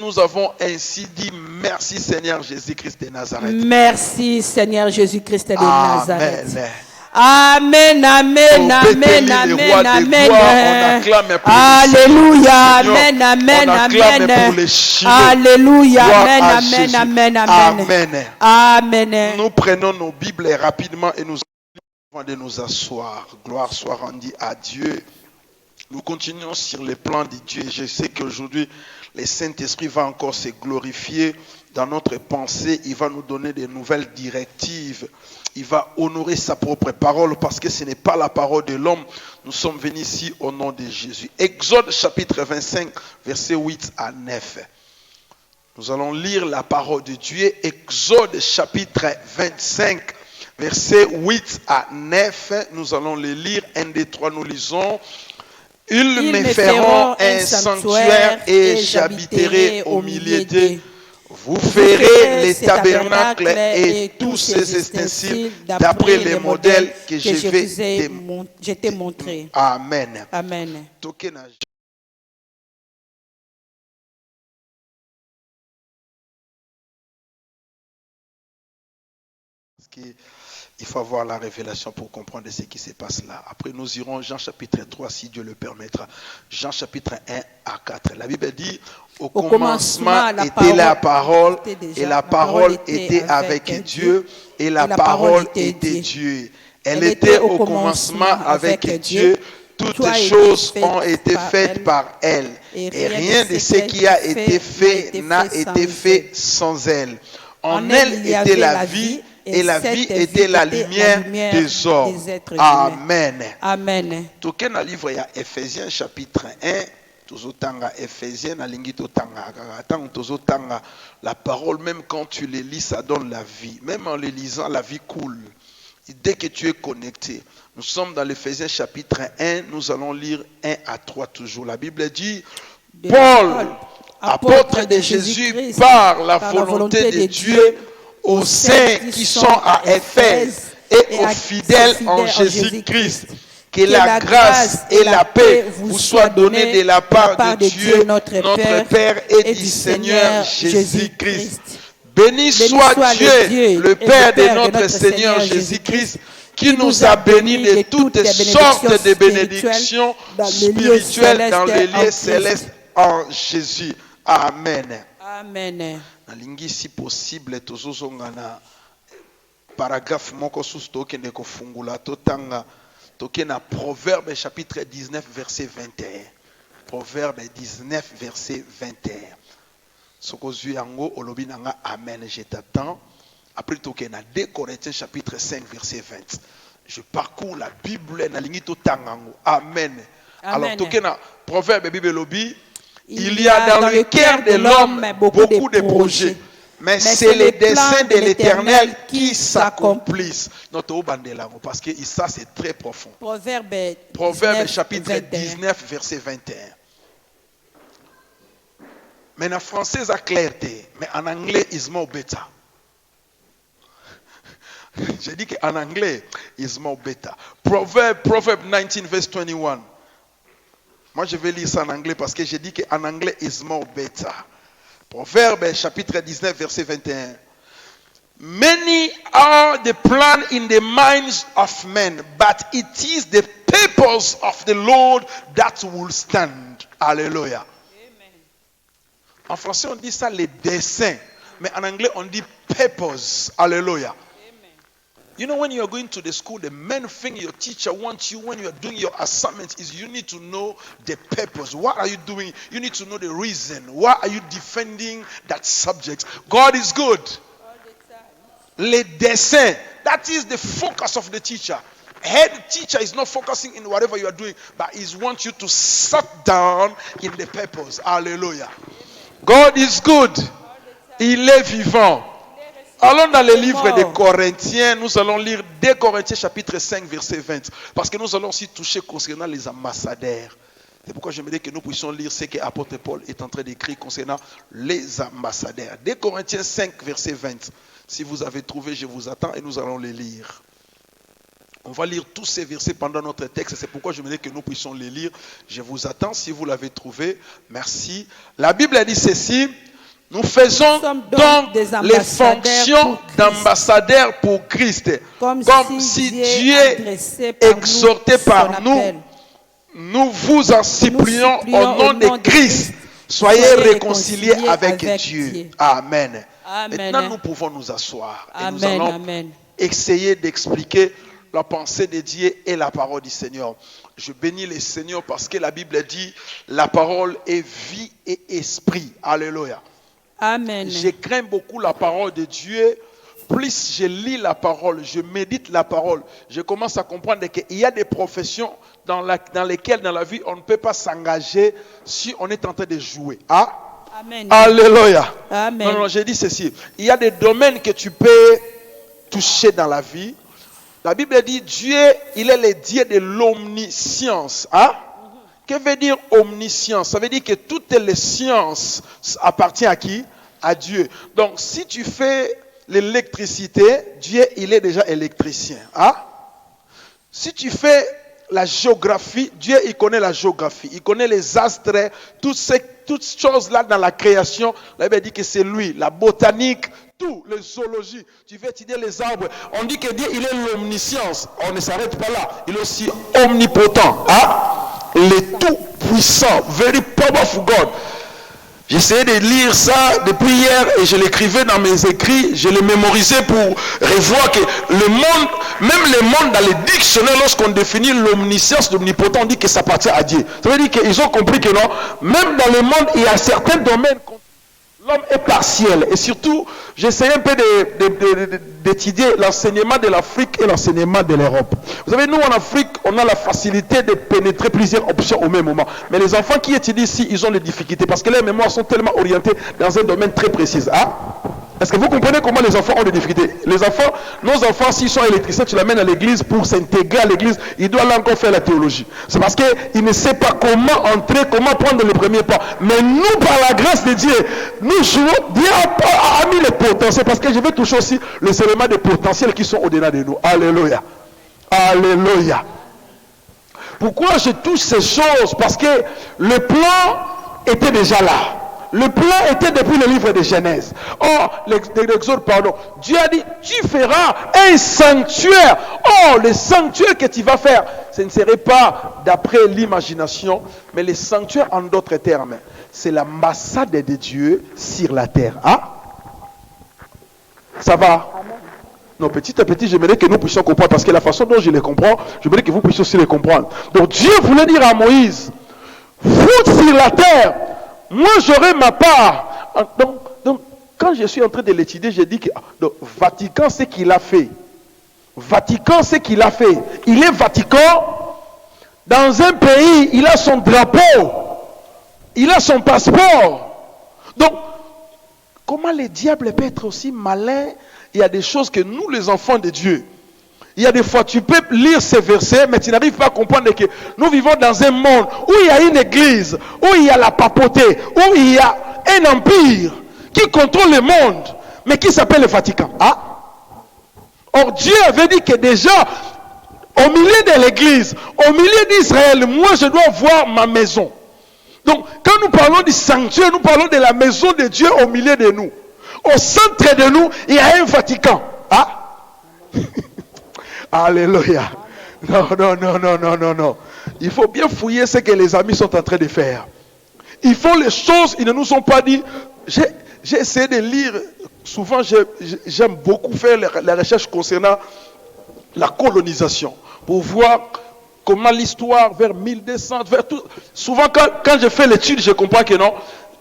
Nous avons ainsi dit merci Seigneur Jésus-Christ de Nazareth. Merci Seigneur Jésus-Christ de Nazareth. Amen. Amen, amen, amen, amen, amen. Alléluia, amen, amen, amen. Alléluia, amen, amen, amen, amen. Amen. Nous prenons nos Bibles rapidement et nous allons de nous asseoir. Gloire soit rendue à Dieu. Nous continuons sur les plans de Dieu. Je sais qu'aujourd'hui, le Saint-Esprit va encore se glorifier dans notre pensée. Il va nous donner de nouvelles directives. Il va honorer sa propre parole parce que ce n'est pas la parole de l'homme. Nous sommes venus ici au nom de Jésus. Exode chapitre 25, versets 8 à 9. Nous allons lire la parole de Dieu. Exode chapitre 25, versets 8 à 9. Nous allons les lire. 1, 2, 3, nous lisons. Ils me feront un sanctuaire et j'habiterai au milieu d'eux. Vous ferez les tabernacles et tous ces ustensiles d'après les modèles que je t'ai montrés. Amen. Amen. Il faut avoir la révélation pour comprendre ce qui se passe là. Après, nous irons Jean chapitre 3, si Dieu le permettra. Jean chapitre 1 à 4. La Bible dit, au commencement était la parole, et la parole était avec Dieu, et la parole était Dieu. Elle était au commencement avec Dieu. Toutes choses ont été faites par elle. Et rien de ce qui a été fait n'a été fait sans elle. En elle était la vie. Et la vie était la lumière des hommes. Amen. Amen. Toke na livre ya Ephésiens chapitre 1, tozotanga Ephésiens na lingi totanga tanga tozotanga la parole, même quand tu les lis, ça donne la vie. Même en les lisant, la vie coule. Et dès que tu es connecté, nous sommes dans l'Éphésiens chapitre 1, nous allons lire 1 à 3 toujours. La Bible dit, Paul, apôtre de Jésus, par la volonté de Dieu, aux saints qui sont à Éphèse et aux fidèles en Jésus-Christ, que la grâce et la paix vous soient données de la part de Dieu, notre Père et du Seigneur Jésus-Christ. Béni soit Dieu, le Père de notre Seigneur Jésus-Christ, qui nous a bénis de toutes sortes de bénédictions spirituelles dans les lieux célestes en Jésus. Amen. Amen. Nalingi si possible tozozonga na paragraphe moko susu tokende kofungula totanga toke na Proverbe chapitre 19 verset 21. Proverbe 19 verset 21. Sokozui yango olobi nanga amen, je t'attends. Après toke na 2 Corinthiens chapitre 5 verset 20. Je parcours la Bible nalingi totanga ngo amen. Alors toke na Proverbe Bible lobi. Il y a dans le cœur de l'homme beaucoup de projets, mais c'est les desseins de l'Éternel qui s'accomplissent. Parce que ça c'est très profond. Proverbe chapitre 19 verset 21. Mais en français c'est clair, mais en anglais is more better. J'ai dit qu'en anglais is more better. Proverbe 19 verse 21. Moi, je vais lire ça en anglais parce que j'ai dit qu'en anglais, is more better. Proverbe, chapitre 19, verset 21. Many are the plans in the minds of men, but it is the purpose of the Lord that will stand. Alléluia. En français, on dit ça, les desseins. Mais en anglais, on dit purpose. Alléluia. You know, when you are going to the school, the main thing your teacher wants you when you are doing your assignments is you need to know the purpose. What are you doing? You need to know the reason. Why are you defending that subject? God is good. Les desseins. That is the focus of the teacher. Head teacher is not focusing in whatever you are doing, but he wants you to sit down in the purpose. Hallelujah. God is good. Il est vivant. Allons dans le livre des Corinthiens, nous allons lire 2 Corinthiens chapitre 5 verset 20. Parce que nous allons aussi toucher concernant les ambassadeurs. C'est pourquoi j'aimerais que nous puissions lire ce que l'apôtre Paul est en train d'écrire concernant les ambassadeurs. 2 Corinthiens 5 verset 20. Si vous avez trouvé, je vous attends et nous allons les lire. On va lire tous ces versets pendant notre texte. C'est pourquoi j'aimerais que nous puissions les lire. Je vous attends si vous l'avez trouvé. Merci. La Bible dit ceci. Nous faisons sommes donc des les ambassadeurs fonctions pour Christ. d'ambassadeurs pour Christ. Comme si Dieu Dieu adressait par exhorté nous par son nous, appel. nous vous en supplions au nom de Christ. Soyez réconciliés avec Dieu. Amen. Amen. Maintenant, nous pouvons nous asseoir. Et nous Amen. allons Amen. essayer d'expliquer la pensée de Dieu et la parole du Seigneur. Je bénis le Seigneur parce que la Bible dit la parole est vie et esprit. Alléluia. Amen. Je crains beaucoup la parole de Dieu. Plus je lis la parole, je médite la parole, je commence à comprendre qu'il y a des professions dans lesquelles dans la vie on ne peut pas s'engager si on est en train de jouer. Ah? Amen. Alléluia. Amen. Non, j'ai dit ceci. Il y a des domaines que tu peux toucher dans la vie. La Bible dit Dieu, il est le Dieu de l'omniscience. Hein? Que veut dire omniscience? Ça veut dire que toutes les sciences appartiennent à qui? À Dieu. Donc, si tu fais l'électricité, Dieu, il est déjà électricien. Hein? Si tu fais la géographie, Dieu, il connaît la géographie. Il connaît les astres, toutes choses-là dans la création. La Bible dit que c'est lui. La botanique, tout, les zoologies. Tu veux étudier les arbres. On dit que Dieu, il est l'omniscience. On ne s'arrête pas là. Il est aussi omnipotent. Hein? Le tout-puissant. Very powerful God. J'essayais de lire ça depuis hier et je l'écrivais dans mes écrits, je le mémorisais pour revoir que le monde, même le monde dans les dictionnaires, lorsqu'on définit l'omniscience, l'omnipotent, on dit que ça appartient à Dieu. Ça veut dire qu'ils ont compris que non, même dans le monde, il y a certains domaines l'homme est partiel. Et surtout, j'essayais un peu d'étudier l'enseignement de l'Afrique et l'enseignement de l'Europe. Vous savez, nous en Afrique, on a la facilité de pénétrer plusieurs options au même moment. Mais les enfants qui étudient ici, ils ont des difficultés parce que leurs mémoires sont tellement orientées dans un domaine très précis. Hein? Est-ce que vous comprenez comment les enfants ont des difficultés? Les enfants, nos enfants, s'ils sont électriciens, tu l'amènes à l'église pour s'intégrer à l'église, il doit là encore faire la théologie. C'est parce qu'il ne sait pas comment entrer, comment prendre les premiers pas. Mais nous, par la grâce de Dieu, nous jouons, Dieu a mis les potentiels, parce que je vais toucher aussi les éléments des potentiels qui sont au-delà de nous. Alléluia. Alléluia. Pourquoi je touche ces choses? Parce que le plan était déjà là. Le plan était depuis le livre de Genèse. Or, l'Exode, pardon. Dieu a dit, tu feras un sanctuaire. Oh, le sanctuaire que tu vas faire, ce ne serait pas d'après l'imagination, mais le sanctuaire en d'autres termes, c'est l'ambassade de Dieu sur la terre. Ah? Ça va? Non, petit à petit, j'aimerais que nous puissions comprendre, parce que la façon dont je les comprends, j'aimerais que vous puissiez aussi les comprendre. Donc, Dieu voulait dire à Moïse, foute sur la terre, moi j'aurai ma part. Donc, quand je suis en train de l'étudier, j'ai dit que le Vatican, c'est qu'il a fait. Vatican, c'est qu'il a fait. Il est Vatican. Dans un pays, il a son drapeau. Il a son passeport. Donc, comment le diable peut être aussi malin? Il y a des choses que nous, les enfants de Dieu, il y a des fois, tu peux lire ces versets, mais tu n'arrives pas à comprendre que nous vivons dans un monde où il y a une église, où il y a la papauté, où il y a un empire qui contrôle le monde, mais qui s'appelle le Vatican. Ah? Or, Dieu avait dit que déjà, au milieu de l'église, au milieu d'Israël, moi je dois voir ma maison. Donc, quand nous parlons du sanctuaire, nous parlons de la maison de Dieu au milieu de nous. Au centre de nous, il y a un Vatican. Ah? Alléluia. Non. Il faut bien fouiller ce que les amis sont en train de faire. Ils font les choses, ils ne nous ont pas dit. J'ai essayé de lire. Souvent, j'aime beaucoup faire la recherche concernant la colonisation. Pour voir comment l'histoire vers 1200, vers tout. Souvent, quand je fais l'étude, je comprends que non.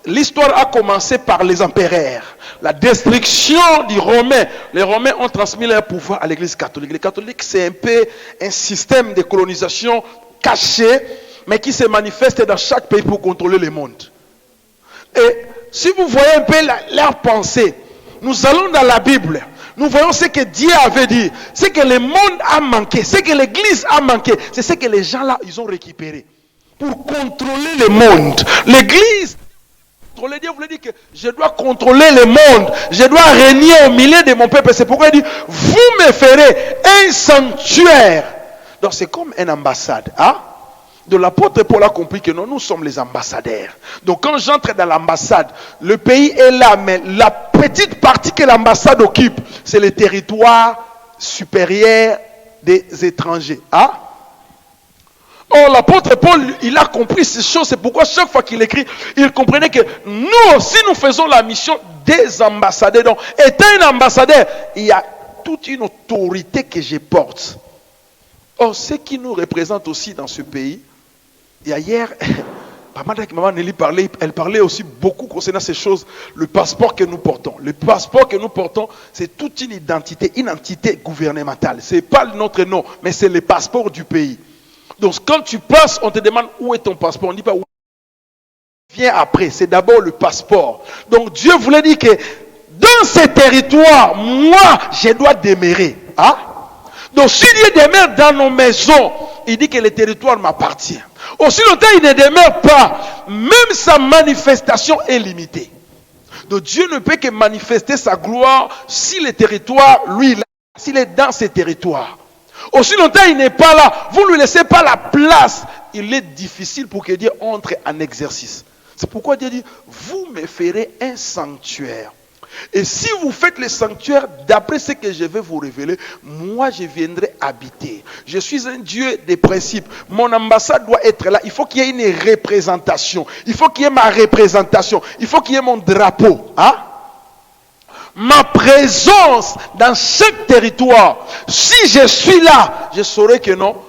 L'histoire a commencé par les empereurs. La destruction du Romain. Les Romains ont transmis leur pouvoir à l'église catholique. Les catholiques, c'est un peu un système de colonisation caché, mais qui se manifeste dans chaque pays pour contrôler le monde. Et si vous voyez un peu leur pensée, nous allons dans la Bible. Nous voyons ce que Dieu avait dit. Ce que le monde a manqué. Ce que l'église a manqué. C'est ce que les gens là, ils ont récupéré. Pour contrôler le monde. L'église... Dieu voulait dire que je dois contrôler le monde, je dois régner au milieu de mon peuple. C'est pourquoi il dit, vous me ferez un sanctuaire. Donc c'est comme une ambassade. Hein? Donc l'apôtre Paul a compris que non, nous sommes les ambassadeurs. Donc quand j'entre dans l'ambassade, le pays est là, mais la petite partie que l'ambassade occupe, c'est le territoire supérieur des étrangers. Hein? Or, l'apôtre Paul, il a compris ces choses. C'est pourquoi chaque fois qu'il écrit, il comprenait que nous aussi, nous faisons la mission des ambassadeurs. Donc, étant un ambassadeur, il y a toute une autorité que je porte. Or, ce qui nous représente aussi dans ce pays, et hier, maman Nelly parlait, elle parlait aussi beaucoup concernant ces choses, le passeport que nous portons. Le passeport que nous portons, c'est toute une entité gouvernementale. Ce n'est pas notre nom, mais c'est le passeport du pays. Donc quand tu passes, on te demande où est ton passeport. On ne dit pas où. Viens après, c'est d'abord le passeport. Donc Dieu voulait dire que dans ces territoires, moi, je dois demeurer. Hein? Donc si Dieu demeure dans nos maisons, il dit que le territoire m'appartient. Aussi longtemps il ne demeure pas, même sa manifestation est limitée. Donc Dieu ne peut que manifester sa gloire si le territoire, lui, s'il est dans ces territoires. Aussi longtemps il n'est pas là, vous ne lui laissez pas la place, il est difficile pour que Dieu entre en exercice. C'est pourquoi Dieu dit, vous me ferez un sanctuaire. Et si vous faites le sanctuaire, d'après ce que je vais vous révéler, moi je viendrai habiter. Je suis un Dieu des principes. Mon ambassade doit être là. Il faut qu'il y ait une représentation. Il faut qu'il y ait ma représentation. Il faut qu'il y ait mon drapeau. Hein? Ma présence dans chaque territoire. Si je suis là, je saurai que non,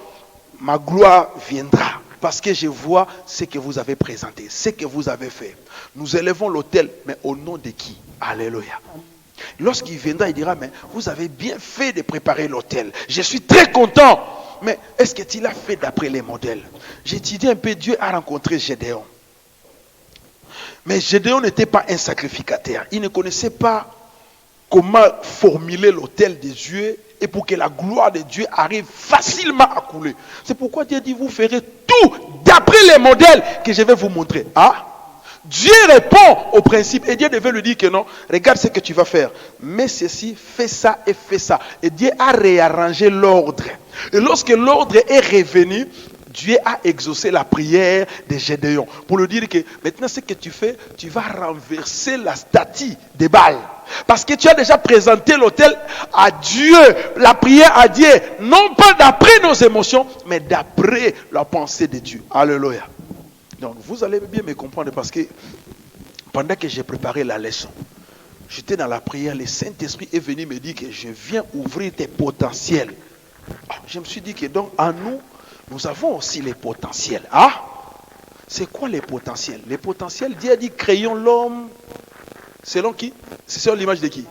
ma gloire viendra. Parce que je vois ce que vous avez présenté, ce que vous avez fait. Nous élevons l'autel, mais au nom de qui? Alléluia. Lorsqu'il viendra, il dira, mais vous avez bien fait de préparer l'autel. Je suis très content. Mais est-ce que tu l'as fait d'après les modèles? J'ai étudié un peu, Dieu a rencontré Gédéon. Mais Gédéon n'était pas un sacrificateur. Il ne connaissait pas comment formuler l'autel de Dieu et pour que la gloire de Dieu arrive facilement à couler. C'est pourquoi Dieu dit, vous ferez tout d'après les modèles que je vais vous montrer. Ah? Dieu répond au principe et Dieu devait lui dire que non, regarde ce que tu vas faire. Mais ceci, fais ça et fais ça. Et Dieu a réarrangé l'ordre. Et lorsque l'ordre est revenu, Dieu a exaucé la prière de Gédéon pour lui dire que maintenant ce que tu fais, tu vas renverser la statue de Baal. Parce que tu as déjà présenté l'autel à Dieu, la prière à Dieu, non pas d'après nos émotions, mais d'après la pensée de Dieu. Alléluia. Donc vous allez bien me comprendre parce que pendant que j'ai préparé la leçon, j'étais dans la prière, le Saint-Esprit est venu me dire que je viens ouvrir tes potentiels. Je me suis dit que donc en nous, nous avons aussi les potentiels. Ah, c'est quoi les potentiels? Les potentiels, Dieu a dit, créons l'homme selon qui? C'est sur l'image de qui?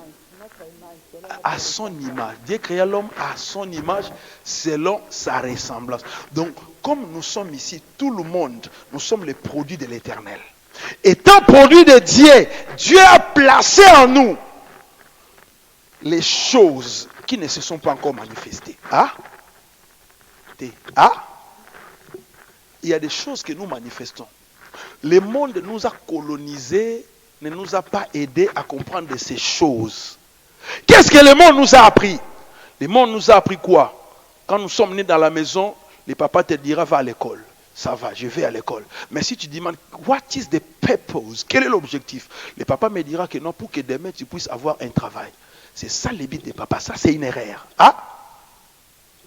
À son image. Dieu créa l'homme à son image selon sa ressemblance. Donc, comme nous sommes ici, tout le monde, nous sommes les produits de l'Éternel. Étant produits de Dieu, Dieu a placé en nous les choses qui ne se sont pas encore manifestées. Ah? Ah? Il y a des choses que nous manifestons. Le monde nous a colonisés, ne nous a pas aidés à comprendre ces choses. Qu'est-ce que le monde nous a appris? Le monde nous a appris quoi? Quand nous sommes nés dans la maison, le papa te dira va à l'école. Ça va, je vais à l'école. Mais si tu demandes what is the purpose? Quel est l'objectif? Le papa me dira que non, pour que demain tu puisses avoir un travail. C'est ça le but de papa. Ça c'est une erreur. Ah?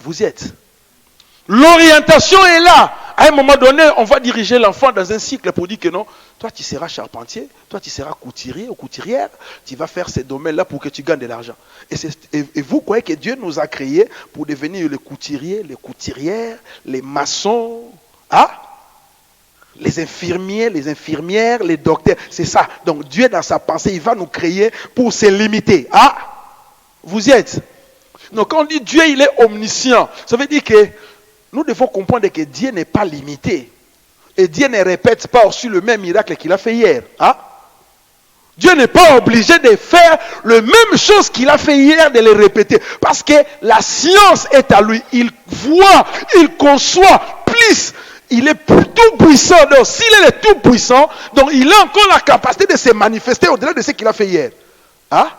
Vous y êtes? L'orientation est là. À un moment donné, on va diriger l'enfant dans un cycle pour dire que non, toi tu seras charpentier, toi tu seras couturier ou couturière, tu vas faire ces domaines-là pour que tu gagnes de l'argent. Et vous croyez que Dieu nous a créés pour devenir les couturiers, les couturières, les maçons, hein? Les infirmiers, les infirmières, les docteurs, c'est ça. Donc Dieu dans sa pensée, il va nous créer pour se limiter. Ah, vous y êtes? Donc quand on dit Dieu, il est omniscient, ça veut dire que nous devons comprendre que Dieu n'est pas limité. Et Dieu ne répète pas aussi le même miracle qu'il a fait hier. Hein? Dieu n'est pas obligé de faire la même chose qu'il a fait hier, de le répéter. Parce que la science est à lui. Il voit, il conçoit plus. Il est tout puissant. Donc s'il est le tout puissant, donc il a encore la capacité de se manifester au-delà de ce qu'il a fait hier. Hein?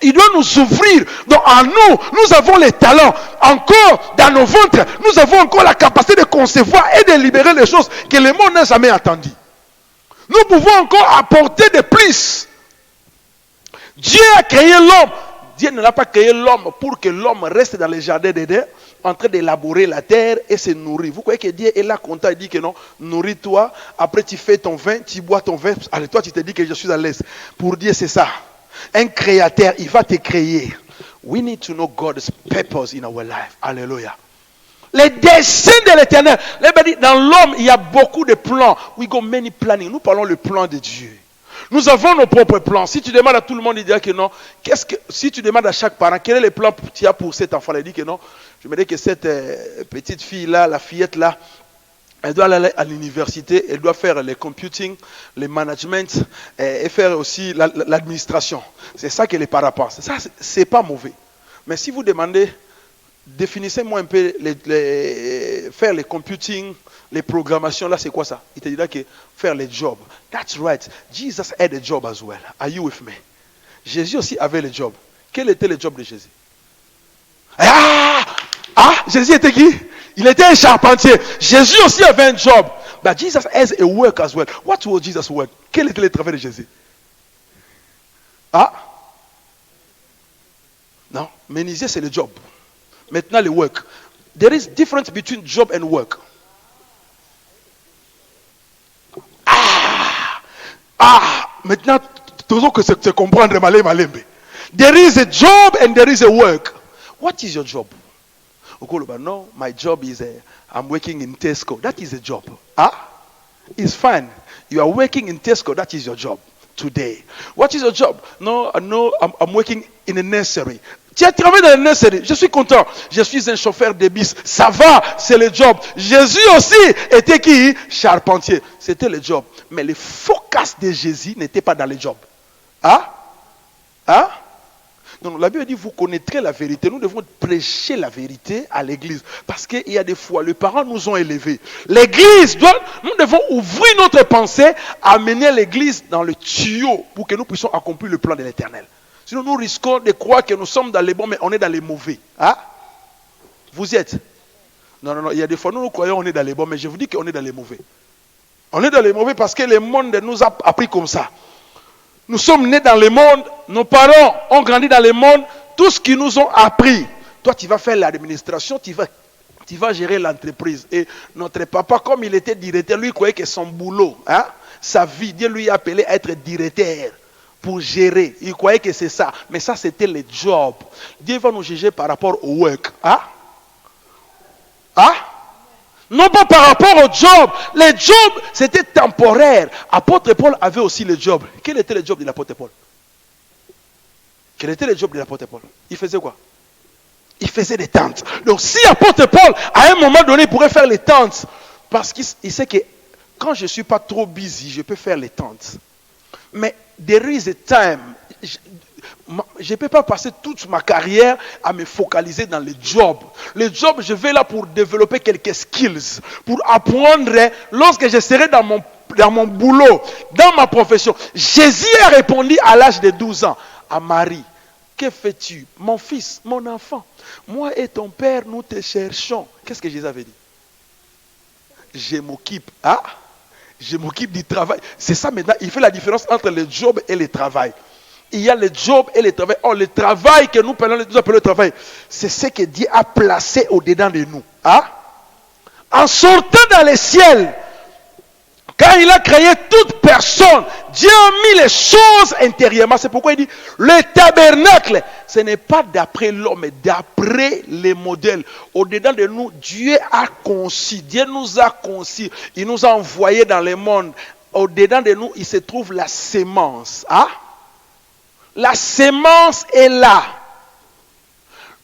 Il doit nous ouvrir. Donc en nous, nous avons les talents. Encore dans nos ventres, nous avons encore la capacité de concevoir et de libérer les choses que le monde n'a jamais attendues. Nous pouvons encore apporter de plus. Dieu a créé l'homme. Dieu ne l'a pas créé l'homme pour que l'homme reste dans le jardin d'Éden en train d'élaborer la terre et se nourrir. Vous croyez que Dieu est là content, il dit que non, nourris-toi, après tu fais ton vin, tu bois ton vin, allez, toi tu te dis que je suis à l'aise. Pour Dieu c'est ça. Un créateur, il va te créer. We need to know God's purpose in our life. Alléluia. Les desseins de l'éternel. Dans l'homme, il y a beaucoup de plans. We got many planning. Nous parlons le plan de Dieu. Nous avons nos propres plans. Si tu demandes à tout le monde, il dira que non. Si tu demandes à chaque parent, quel est le plan que tu as pour cet enfant, il dit que non. Je me dis que cette petite fille-là, la fillette-là, elle doit aller à l'université, elle doit faire le computing, le management et faire aussi l'administration. C'est ça que les parents pensent. Ça, c'est pas mauvais. Mais si vous demandez, définissez-moi un peu faire les computing, les programmations, là c'est quoi ça? Il te dira que faire les jobs. That's right. Jesus had a job as well. Are you with me? Jésus aussi avait le job. Quel était le job de Jésus? Jésus était qui? Il était un charpentier. Jésus aussi avait un job. But Jesus has a work as well. What was Jesus' work? Quel était le travail de Jésus? Non, menuisier c'est le job. Maintenant le work. There is difference between job and work. Maintenant, toujours que c'est comprendre malembe. There is a job and there is a work. What is your job? No, my job is I'm working in Tesco. That is a job. It's fine. You are working in Tesco. That is your job today. What is your job? No, I'm working in a nursery. Tu as travaillé dans la nursery. Je suis content. Je suis un chauffeur de bus. Ça va, c'est le job. Jésus aussi était qui? Charpentier. C'était le job. Mais le focus de Jésus n'était pas dans le job. Non, la Bible dit, vous connaîtrez la vérité. Nous devons prêcher la vérité à l'église. Parce qu'il y a des fois, les parents nous ont élevés. L'église nous devons ouvrir notre pensée, amener l'église dans le tuyau pour que nous puissions accomplir le plan de l'éternel. Sinon, nous risquons de croire que nous sommes dans les bons, mais on est dans les mauvais. Vous y êtes? Non, il y a des fois, nous croyons qu'on est dans les bons, mais je vous dis qu'on est dans les mauvais. On est dans les mauvais parce que le monde nous a appris comme ça. Nous sommes nés dans le monde, nos parents ont grandi dans le monde, tout ce qu'ils nous ont appris. Toi, tu vas faire l'administration, tu vas gérer l'entreprise. Et notre papa, comme il était directeur, lui, croyait que son boulot, sa vie, Dieu lui a appelé à être directeur pour gérer. Il croyait que c'est ça. Mais ça, c'était le job. Dieu va nous juger par rapport au work. Non pas par rapport au job. Le job, c'était temporaire. Apôtre Paul avait aussi le job. Quel était le job de l'apôtre Paul? Quel était le job de l'apôtre Paul? Il faisait quoi? Il faisait des tentes. Donc si apôtre Paul, à un moment donné, il pourrait faire les tentes, parce qu'il sait que quand je ne suis pas trop busy, je peux faire les tentes. Mais there is a time. Je ne peux pas passer toute ma carrière à me focaliser dans le job. Le job, je vais là pour développer quelques skills, pour apprendre lorsque je serai dans mon boulot, dans ma profession. Jésus a répondu à l'âge de 12 ans à Marie. Que fais-tu? Mon fils, mon enfant, moi et ton père, nous te cherchons. Qu'est-ce que Jésus avait dit? Je m'occupe. Je m'occupe du travail. C'est ça maintenant, il fait la différence entre le job et le travail. Il y a le job et le travail. Le travail que nous appelons le travail, c'est ce que Dieu a placé au-dedans de nous. En sortant dans le ciel, quand il a créé toute personne, Dieu a mis les choses intérieurement. C'est pourquoi il dit, le tabernacle, ce n'est pas d'après l'homme, mais d'après les modèles. Au-dedans de nous, Dieu a conçu. Dieu nous a conçus. Il nous a envoyés dans le monde. Au-dedans de nous, il se trouve la sémence. La sémence est là.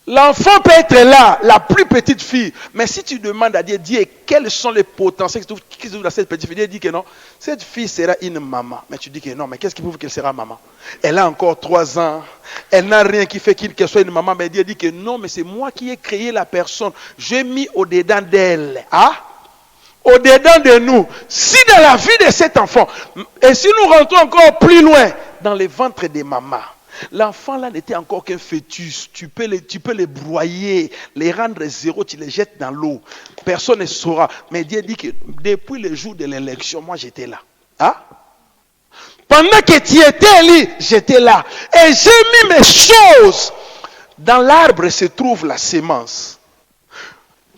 L'enfant peut être là, la plus petite fille. Mais si tu demandes à Dieu, quels sont les potentiels qui se trouvent dans cette petite fille, Dieu dit que non, cette fille sera une maman. Mais tu dis que non, mais qu'est-ce qui prouve qu'elle sera maman? Elle a encore 3 ans. Elle n'a rien qui fait qu'elle soit une maman. Mais Dieu dit que non, mais c'est moi qui ai créé la personne. J'ai mis au-dedans d'elle. Au-dedans de nous. Si dans la vie de cet enfant, et si nous rentrons encore plus loin, dans le ventre des mamans, L'enfant là n'était encore qu'un fœtus. Tu peux les broyer, les rendre zéro, tu les jettes dans l'eau. Personne ne saura. Mais Dieu dit que depuis le jour de l'élection, moi j'étais là. Hein? Pendant que tu étais là, j'étais là. Et j'ai mis mes choses. Dans l'arbre se trouve la sémence.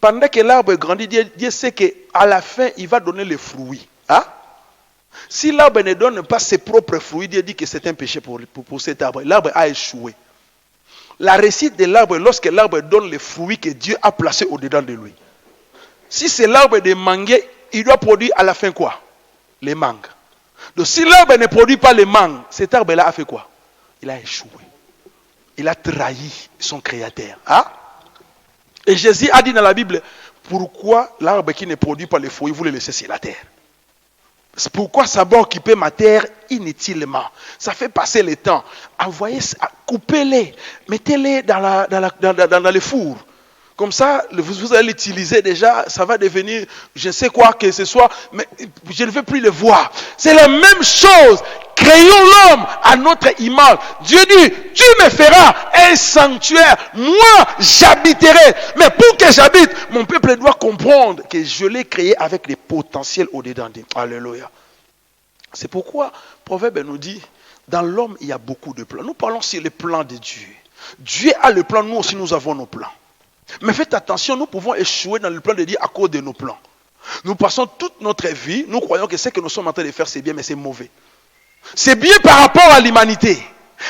Pendant que l'arbre grandit, Dieu sait qu'à la fin, il va donner les fruits. Hein? Si l'arbre ne donne pas ses propres fruits, Dieu dit que c'est un péché pour cet arbre. L'arbre a échoué. La réussite de l'arbre, lorsque l'arbre donne les fruits que Dieu a placés au-dedans de lui. Si c'est l'arbre de mangue, il doit produire à la fin quoi? Les mangues. Donc si l'arbre ne produit pas les mangues, cet arbre-là a fait quoi? Il a échoué. Il a trahi son créateur. Hein? Et Jésus a dit dans la Bible, pourquoi l'arbre qui ne produit pas les fruits, vous le laissez sur la terre? C'est pourquoi ça va occuper ma terre inutilement. Ça fait passer le temps. Envoyez, coupez-les, mettez-les dans les fours. Comme ça, vous allez l'utiliser déjà, ça va devenir, je ne sais quoi que ce soit, mais je ne veux plus le voir. C'est la même chose. Créons l'homme à notre image. Dieu dit, tu me feras un sanctuaire. Moi, j'habiterai. Mais pour que j'habite, mon peuple doit comprendre que je l'ai créé avec des potentiels au-dedans d'eux. Alléluia. C'est pourquoi Proverbe nous dit, dans l'homme, il y a beaucoup de plans. Nous parlons sur les plans de Dieu. Dieu a le plan, nous aussi nous avons nos plans. Mais faites attention, nous pouvons échouer dans le plan de Dieu à cause de nos plans. Nous passons toute notre vie, nous croyons que ce que nous sommes en train de faire, c'est bien, mais c'est mauvais. C'est bien par rapport à l'humanité.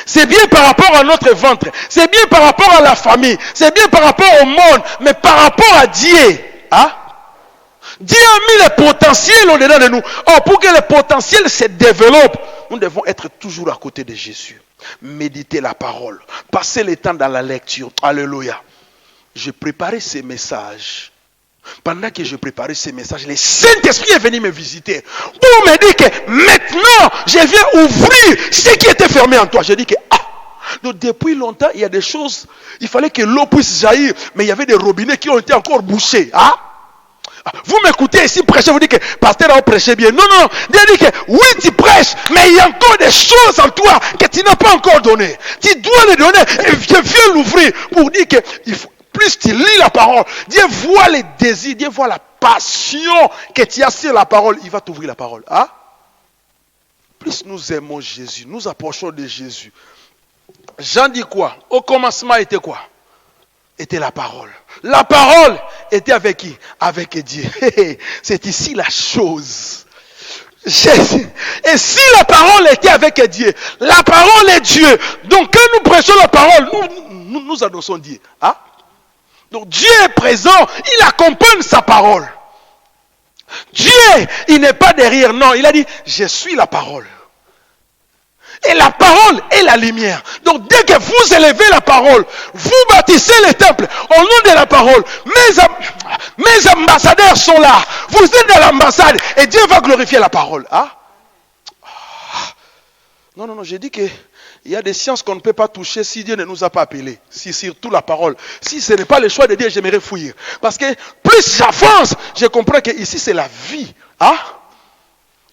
C'est bien par rapport à notre ventre. C'est bien par rapport à la famille. C'est bien par rapport au monde. Mais par rapport à Dieu, hein? Dieu a mis le potentiel au-dedans de nous. Or, pour que le potentiel se développe, nous devons être toujours à côté de Jésus. Méditer la parole. Passer le temps dans la lecture. Alléluia. J'ai préparé ces messages. Pendant que je préparais ces messages, le Saint-Esprit est venu me visiter pour me dire que maintenant, je viens ouvrir ce qui était fermé en toi. J'ai dit que, donc depuis longtemps, il y a des choses, il fallait que l'eau puisse jaillir, mais il y avait des robinets qui ont été encore bouchés. Hein? Vous m'écoutez ici prêcher, vous dites que pasteur a prêché bien. Non, non, Dieu dit que oui, tu prêches, mais il y a encore des choses en toi que tu n'as pas encore données. Tu dois les donner et je viens l'ouvrir pour dire que il faut. Plus tu lis la parole, Dieu voit les désirs, Dieu voit la passion que tu as sur la parole, il va t'ouvrir la parole. Hein? Plus nous aimons Jésus, nous approchons de Jésus. Jean dit quoi? Au commencement était quoi? Était la parole. La parole était avec qui? Avec Dieu. C'est ici la chose. Jésus. Et si la parole était avec Dieu, la parole est Dieu. Donc quand nous prêchons la parole, nous annonçons Dieu. Hein? Donc Dieu est présent, il accompagne sa parole. Dieu, il n'est pas derrière, non, il a dit, je suis la parole. Et la parole est la lumière. Donc dès que vous élevez la parole, vous bâtissez les temples au nom de la parole. Mes ambassadeurs sont là. Vous êtes dans l'ambassade et Dieu va glorifier la parole. Hein? Non, j'ai dit que il y a des sciences qu'on ne peut pas toucher si Dieu ne nous a pas appelés. Si surtout la parole. Si ce n'est pas le choix de Dieu, j'aimerais fuir. Parce que plus j'avance, je comprends que ici c'est la vie. Hein?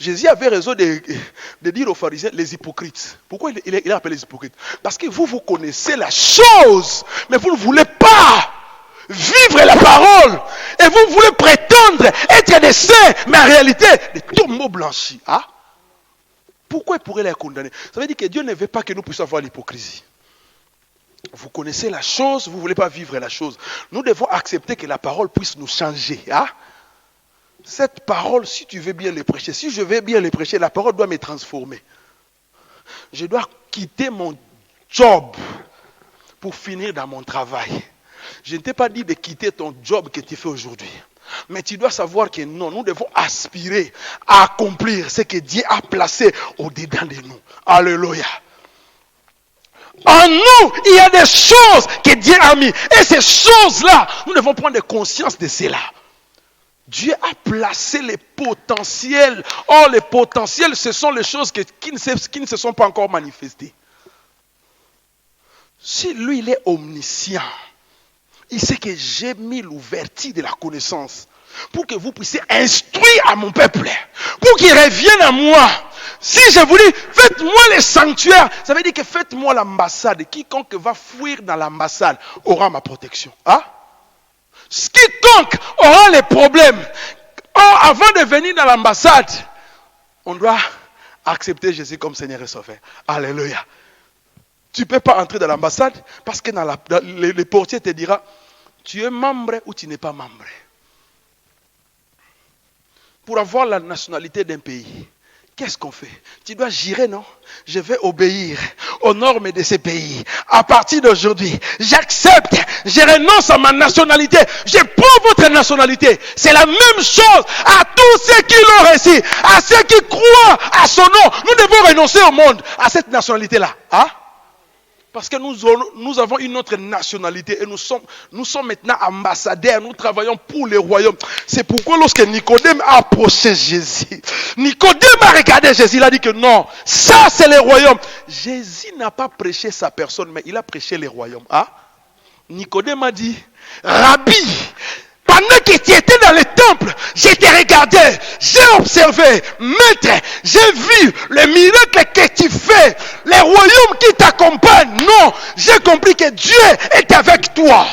Jésus avait raison de dire aux pharisiens les hypocrites. Pourquoi il a appelé les hypocrites? Parce que vous connaissez la chose, mais vous ne voulez pas vivre la parole. Et vous voulez prétendre être des saints, mais en réalité, des tombeaux blanchis. Hein? Pourquoi il pourrait les condamner? Ça veut dire que Dieu ne veut pas que nous puissions avoir l'hypocrisie. Vous connaissez la chose, vous ne voulez pas vivre la chose. Nous devons accepter que la parole puisse nous changer. Hein? Cette parole, si tu veux bien le prêcher, si je veux bien le prêcher, la parole doit me transformer. Je dois quitter mon job pour finir dans mon travail. Je ne t'ai pas dit de quitter ton job que tu fais aujourd'hui. Mais tu dois savoir que non, nous devons aspirer à accomplir ce que Dieu a placé au-dedans de nous. Alléluia. En nous, il y a des choses que Dieu a mis. Et ces choses-là, nous devons prendre conscience de cela. Dieu a placé les potentiels. Or, les potentiels, ce sont les choses qui ne se sont pas encore manifestées. Si lui, il est omniscient, il sait que j'ai mis l'ouverture de la connaissance pour que vous puissiez instruire à mon peuple, pour qu'il revienne à moi. si je vous dis, faites-moi les sanctuaires, ça veut dire que faites-moi l'ambassade. Quiconque va fuir dans l'ambassade aura ma protection. Hein? Quiconque aura les problèmes, avant de venir dans l'ambassade, on doit accepter Jésus comme Seigneur et Sauveur. Alléluia. Tu ne peux pas entrer dans l'ambassade parce que les portiers te diront, tu es membre ou tu n'es pas membre. Pour avoir la nationalité d'un pays, qu'est-ce qu'on fait? Tu dois gérer, non? Je vais obéir aux normes de ce pays. À partir d'aujourd'hui, j'accepte, je renonce à ma nationalité. Je prends votre nationalité. C'est la même chose à tous ceux qui l'ont reçu, à ceux qui croient à son nom. Nous devons renoncer au monde, à cette nationalité-là. Hein? Parce que nous avons une autre nationalité et nous sommes maintenant ambassadeurs, nous travaillons pour le royaume. C'est pourquoi lorsque Nicodème a approché Jésus, Nicodème a regardé Jésus, il a dit que non, ça c'est le royaume. Jésus n'a pas prêché sa personne, mais il a prêché le royaume. Hein? Nicodème a dit, Rabbi, pendant que tu étais dans le temple, je t'ai regardé, j'ai observé, maître, j'ai vu le miracle que tu fais, les royaumes qui t'accompagnent. Non, j'ai compris que Dieu est avec toi.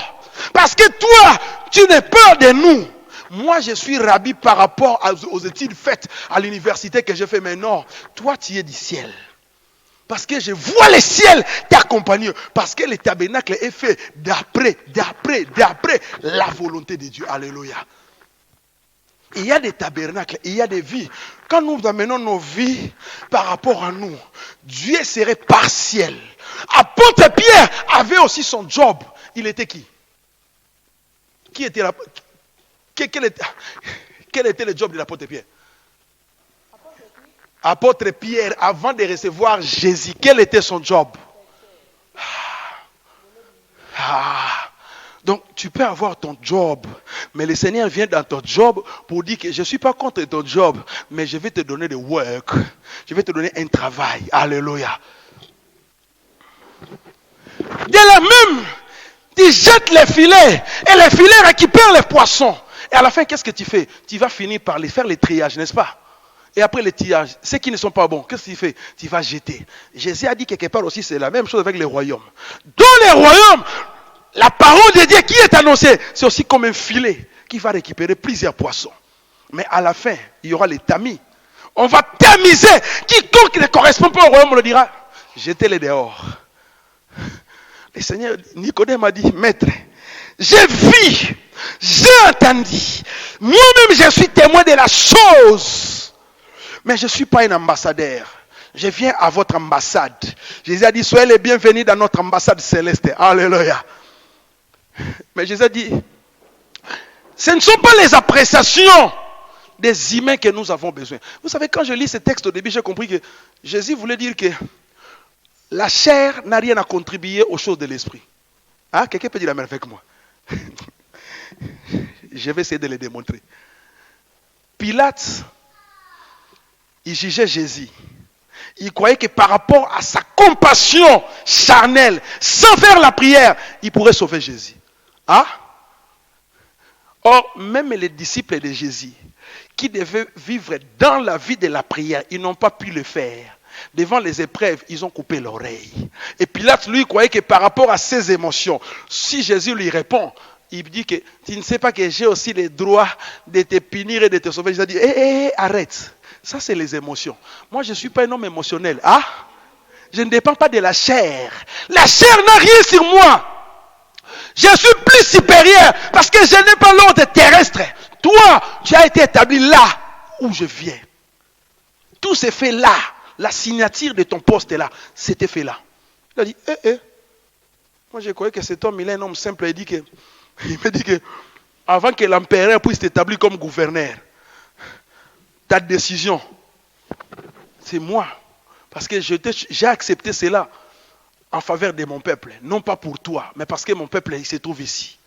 Parce que toi, tu n'es peur de nous. Moi, je suis rabbi par rapport aux études faites à l'université que j'ai fait. Mais non, toi, tu es du ciel. Parce que je vois le ciel t'accompagner. Parce que le tabernacle est fait d'après la volonté de Dieu. Alléluia. Il y a des tabernacles, il y a des vies. Quand nous amenons nos vies par rapport à nous, Dieu serait partiel. Apôtre Pierre avait aussi son job. Il était qui? Qui était là? Quel était le job de l'apôtre Pierre? Apôtre Pierre, avant de recevoir Jésus, quel était son job? Donc, tu peux avoir ton job, mais le Seigneur vient dans ton job pour dire que je ne suis pas contre ton job, mais je vais te donner des work. Je vais te donner un travail. Alléluia. De la même, tu jettes les filets et les filets récupèrent les poissons. Et à la fin, qu'est-ce que tu fais? Tu vas finir par faire les triages, n'est-ce pas? Et après le triage, ceux qui ne sont pas bons, qu'est-ce que tu fais? Tu vas jeter. Jésus a dit quelque part aussi, c'est la même chose avec les royaumes. Dans les royaumes, la parole de Dieu qui est annoncée, c'est aussi comme un filet qui va récupérer plusieurs poissons. Mais à la fin, il y aura les tamis. On va tamiser. Quiconque ne correspond pas au royaume, on le dira, jetez-les dehors. Le Seigneur, Nicodème a dit, maître, j'ai vu, j'ai entendu. Moi-même, je suis témoin de la chose. Mais je ne suis pas un ambassadeur. Je viens à votre ambassade. Jésus a dit, soyez les bienvenus dans notre ambassade céleste. Alléluia. Mais Jésus a dit, ce ne sont pas les appréciations des humains que nous avons besoin. Vous savez, quand je lis ce texte au début, j'ai compris que Jésus voulait dire que la chair n'a rien à contribuer aux choses de l'esprit. Hein? Quelqu'un peut dire la même avec moi? Je vais essayer de le démontrer. Pilate, il jugeait Jésus. Il croyait que par rapport à sa compassion charnelle, sans faire la prière, il pourrait sauver Jésus. Hein? Or, même les disciples de Jésus, qui devaient vivre dans la vie de la prière, ils n'ont pas pu le faire. Devant les épreuves, ils ont coupé l'oreille. Et Pilate, lui, croyait que par rapport à ses émotions, si Jésus lui répond, il dit que tu ne sais pas que j'ai aussi le droit de te punir et de te sauver. Jésus a dit, arrête. Ça, c'est les émotions. Moi, je ne suis pas un homme émotionnel. Ah? Je ne dépends pas de la chair. La chair n'a rien sur moi. Je suis plus supérieur parce que je n'ai pas l'ordre terrestre. Toi, tu as été établi là où je viens. Tout s'est fait là. La signature de ton poste est là. C'était fait là. Il a dit, Moi, je croyais que cet homme, il est un homme simple. Il me dit que avant que l'empereur puisse t'établir comme gouverneur, ta décision, c'est moi. Parce que j'ai accepté cela en faveur de mon peuple. Non pas pour toi, mais parce que mon peuple, il se trouve ici.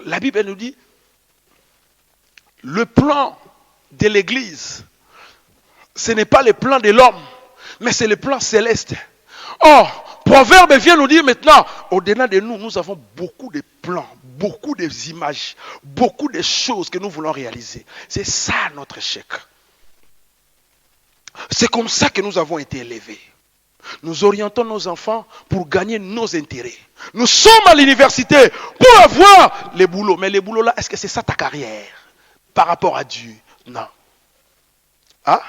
La Bible, elle nous dit, le plan de l'Église, ce n'est pas le plan de l'homme, mais c'est le plan céleste. Or, Proverbe vient nous dire maintenant, au-delà de nous, nous avons beaucoup de plans, beaucoup d'images, beaucoup de choses que nous voulons réaliser. C'est ça notre chèque. C'est comme ça que nous avons été élevés. Nous orientons nos enfants pour gagner nos intérêts. Nous sommes à l'université pour avoir les boulots. Mais les boulots là, est-ce que c'est ça ta carrière par rapport à Dieu? Non. Ah?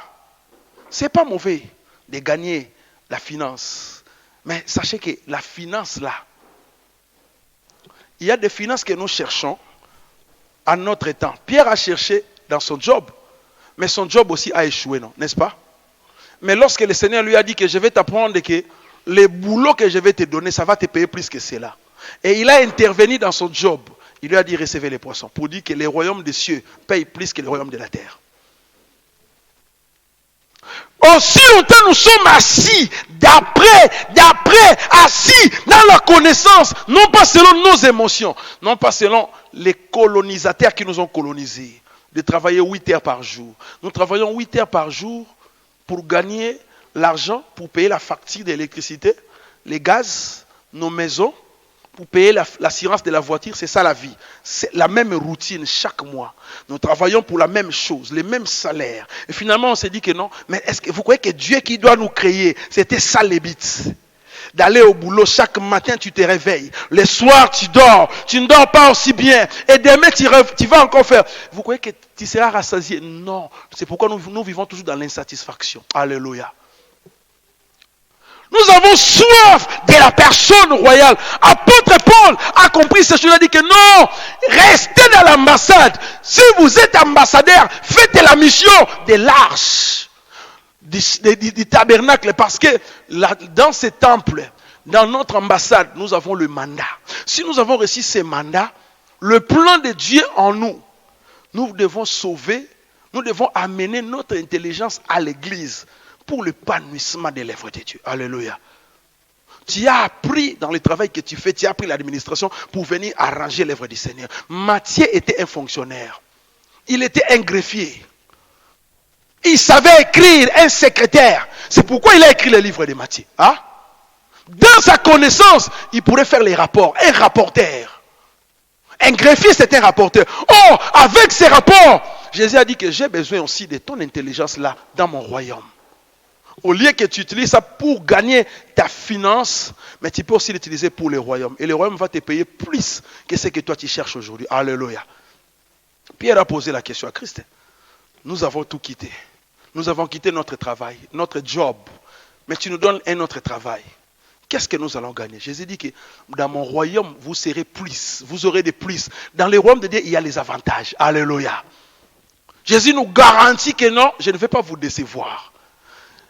C'est pas mauvais de gagner la finance. Mais sachez que la finance là, il y a des finances que nous cherchons à notre temps. Pierre a cherché dans son job, mais son job aussi a échoué, non? N'est-ce pas? Mais lorsque le Seigneur lui a dit que je vais t'apprendre que les boulots que je vais te donner, ça va te payer plus que cela. Et il a intervenu dans son job. Il lui a dit recevez les poissons pour dire que les royaumes des cieux payent plus que les royaumes de la terre. Aussi longtemps nous sommes assis, d'après, assis dans la connaissance, non pas selon nos émotions, non pas selon les colonisateurs qui nous ont colonisés, de travailler 8 heures par jour. Nous travaillons 8 heures par jour pour gagner l'argent, pour payer la facture d'électricité, les gaz, nos maisons, pour payer l'assurance de la voiture. C'est ça la vie. C'est la même routine chaque mois. Nous travaillons pour la même chose, les mêmes salaires. Et finalement, on s'est dit que non. Mais est-ce que vous croyez que Dieu qui doit nous créer, c'était ça les bits? D'aller au boulot, chaque matin tu te réveilles. Le soir tu dors. Tu ne dors pas aussi bien. Et demain tu vas encore faire. Vous croyez que tu seras rassasié? Non. C'est pourquoi nous vivons toujours dans l'insatisfaction. Alléluia. Nous avons soif de la personne royale. Apôtre Paul a compris ce chose. Il a dit que non, restez dans l'ambassade. Si vous êtes ambassadeur, faites la mission de l'arche, du tabernacle. Parce que dans ce temple, dans notre ambassade, nous avons le mandat. Si nous avons reçu ce mandat, le plan de Dieu en nous, nous devons sauver, nous devons amener notre intelligence à l'église pour l'épanouissement des lèvres de Dieu. Alléluia. Tu as appris dans le travail que tu fais, tu as appris l'administration pour venir arranger l'œuvre du Seigneur. Matthieu était un fonctionnaire. Il était un greffier. Il savait écrire, un secrétaire. C'est pourquoi il a écrit le livre de Matthieu. Hein? Dans sa connaissance, il pourrait faire les rapports. Un rapporteur. Un greffier, c'est un rapporteur. Oh, avec ces rapports, Jésus a dit que j'ai besoin aussi de ton intelligence là, dans mon royaume. Au lieu que tu utilises ça pour gagner ta finance, mais tu peux aussi l'utiliser pour le royaume. Et le royaume va te payer plus que ce que toi tu cherches aujourd'hui. Alléluia. Pierre a posé la question à Christ. Nous avons tout quitté. Nous avons quitté notre travail, notre job. Mais tu nous donnes un autre travail. Qu'est-ce que nous allons gagner? Jésus dit que dans mon royaume, vous serez plus. Vous aurez des plus. Dans le royaume de Dieu, il y a les avantages. Alléluia. Jésus nous garantit que non, je ne vais pas vous décevoir.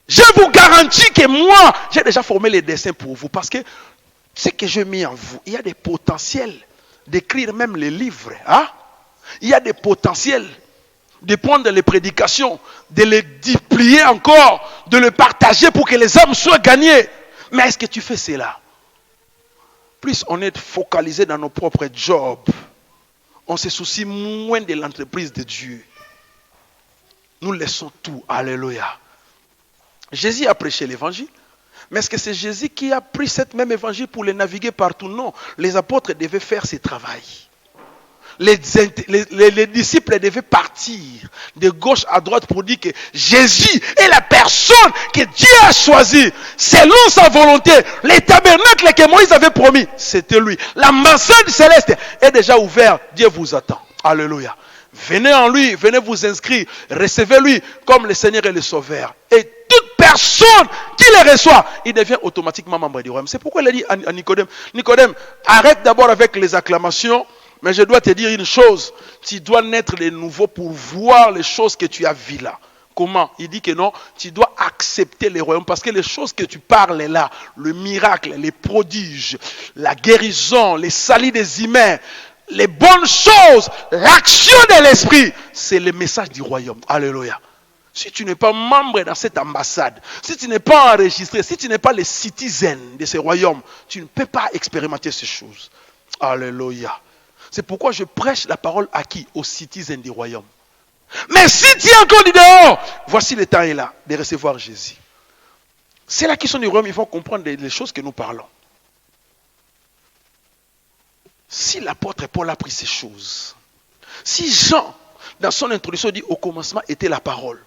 Je vous garantis que moi, j'ai déjà formé les dessins pour vous. Parce que ce que j'ai mis en vous, il y a des potentiels d'écrire même les livres. Hein? Il y a des potentiels de prendre les prédications, de les déplier encore, de les partager pour que les âmes soient gagnées. Mais est-ce que tu fais cela? Plus on est focalisé dans nos propres jobs, on se soucie moins de l'entreprise de Dieu. Nous laissons tout. Alléluia. Jésus a prêché l'évangile. Mais est-ce que c'est Jésus qui a pris cette même évangile pour les naviguer partout? Non. Les apôtres devaient faire ce travail. Les disciples devaient partir de gauche à droite pour dire que Jésus est la personne que Dieu a choisie selon sa volonté. Les tabernacles que Moïse avait promis, c'était lui. L'ambassade céleste est déjà ouverte. Dieu vous attend. Alléluia. Venez en lui, venez vous inscrire, recevez-lui comme le Seigneur et le Sauveur. Et toute personne qui le reçoit, il devient automatiquement membre du royaume. C'est pourquoi il a dit à Nicodème, Nicodème, arrête d'abord avec les acclamations, mais je dois te dire une chose, tu dois naître de nouveau pour voir les choses que tu as vues là. Comment? Il dit que non, tu dois accepter les royaumes parce que les choses que tu parles là, le miracle, les prodiges, la guérison, les salis des humains, les bonnes choses, l'action de l'esprit, c'est le message du royaume. Alléluia. Si tu n'es pas membre dans cette ambassade, si tu n'es pas enregistré, si tu n'es pas le citizen de ce royaume, tu ne peux pas expérimenter ces choses. Alléluia. C'est pourquoi je prêche la parole à qui? Aux citizens du royaume. Mais si tu es encore du dehors, voici le temps est là de recevoir Jésus. C'est là qui sont du royaume, il faut comprendre les choses que nous parlons. Si l'apôtre Paul a pris ces choses, si Jean, dans son introduction, dit au commencement était la parole,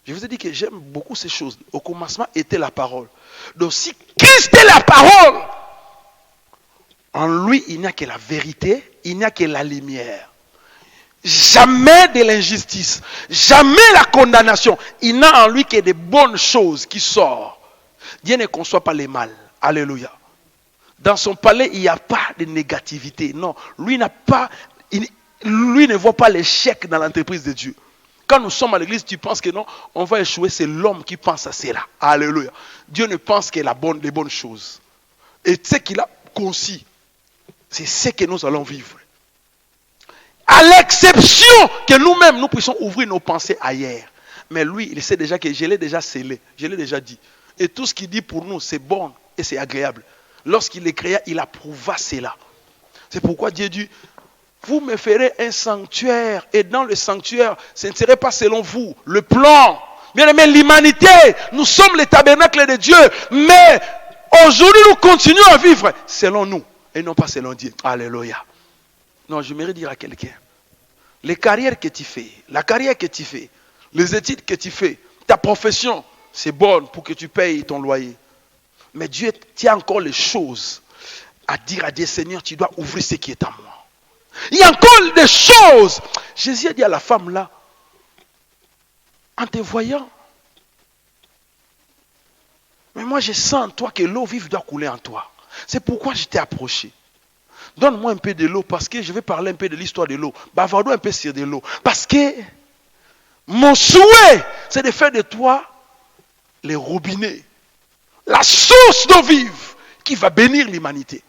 Je vous ai dit que j'aime beaucoup ces choses. Au commencement était la parole. Donc si Christ est la parole, en lui il n'y a que la vérité, il n'y a que la lumière. Jamais de l'injustice, jamais la condamnation. Il n'a en lui que des bonnes choses qui sortent. Dieu ne conçoit pas les mal. Alléluia. Dans son palais, il n'y a pas de négativité. Non, lui ne voit pas l'échec dans l'entreprise de Dieu. Quand nous sommes à l'église, tu penses que non, on va échouer. C'est l'homme qui pense à cela. Alléluia. Dieu ne pense que les bonnes choses. Et ce qu'il a conçu, c'est ce que nous allons vivre. À l'exception que nous-mêmes, nous puissions ouvrir nos pensées ailleurs. Mais lui, il sait déjà que je l'ai déjà scellé. Je l'ai déjà dit. Et tout ce qu'il dit pour nous, c'est bon et c'est agréable. Lorsqu'il les créa, il approuva cela. C'est pourquoi Dieu dit, vous me ferez un sanctuaire. Et dans le sanctuaire, ce ne serait pas selon vous, le plan. Bien aimé, l'humanité, nous sommes les tabernacles de Dieu. Mais aujourd'hui, nous continuons à vivre selon nous et non pas selon Dieu. Alléluia. Non, je voudrais dire à quelqu'un, les carrières que tu fais, la carrière que tu fais, les études que tu fais, ta profession, c'est bon pour que tu payes ton loyer. Mais Dieu tient encore les choses à dire à Dieu, Seigneur, tu dois ouvrir ce qui est à moi. Il y a encore des choses. Jésus a dit à la femme là, en te voyant, mais moi je sens en toi que l'eau vive doit couler en toi. C'est pourquoi je t'ai approché. Donne-moi un peu de l'eau parce que je vais parler un peu de l'histoire de l'eau. Bavardo un peu sur de l'eau. Parce que mon souhait, c'est de faire de toi les robinets, la source d'eau vive qui va bénir l'humanité.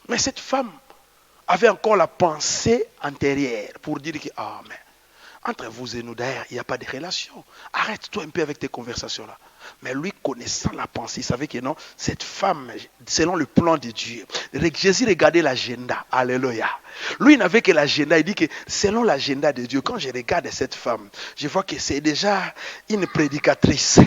Mais cette femme avait encore la pensée antérieure pour dire que, ah, mais entre vous et nous d'ailleurs, il n'y a pas de relation. Arrête-toi un peu avec tes conversations-là. Mais lui, connaissant la pensée, il savait que non, cette femme, selon le plan de Dieu, Jésus regardait l'agenda. Alléluia. Lui, il n'avait que l'agenda. Il dit que selon l'agenda de Dieu, quand je regarde cette femme, je vois que c'est déjà une prédicatrice.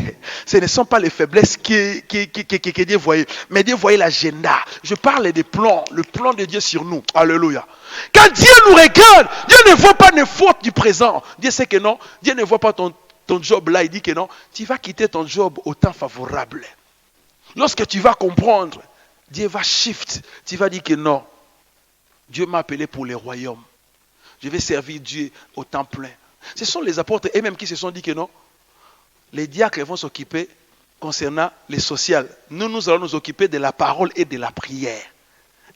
Ce ne sont pas les faiblesses que Dieu voyait, mais Dieu voyait l'agenda. Je parle des plans, le plan de Dieu sur nous. Alléluia. Quand Dieu nous regarde, Dieu ne voit pas les fautes du présent. Dieu sait que non, Dieu ne voit pas ton job là, il dit que non, tu vas quitter ton job au temps favorable. Lorsque tu vas comprendre, Dieu va shift. Tu vas dire que non, Dieu m'a appelé pour les royaumes. Je vais servir Dieu au temps plein. Ce sont les apôtres eux-mêmes qui se sont dit que non, les diacres vont s'occuper concernant les sociales. Nous allons nous occuper de la parole et de la prière.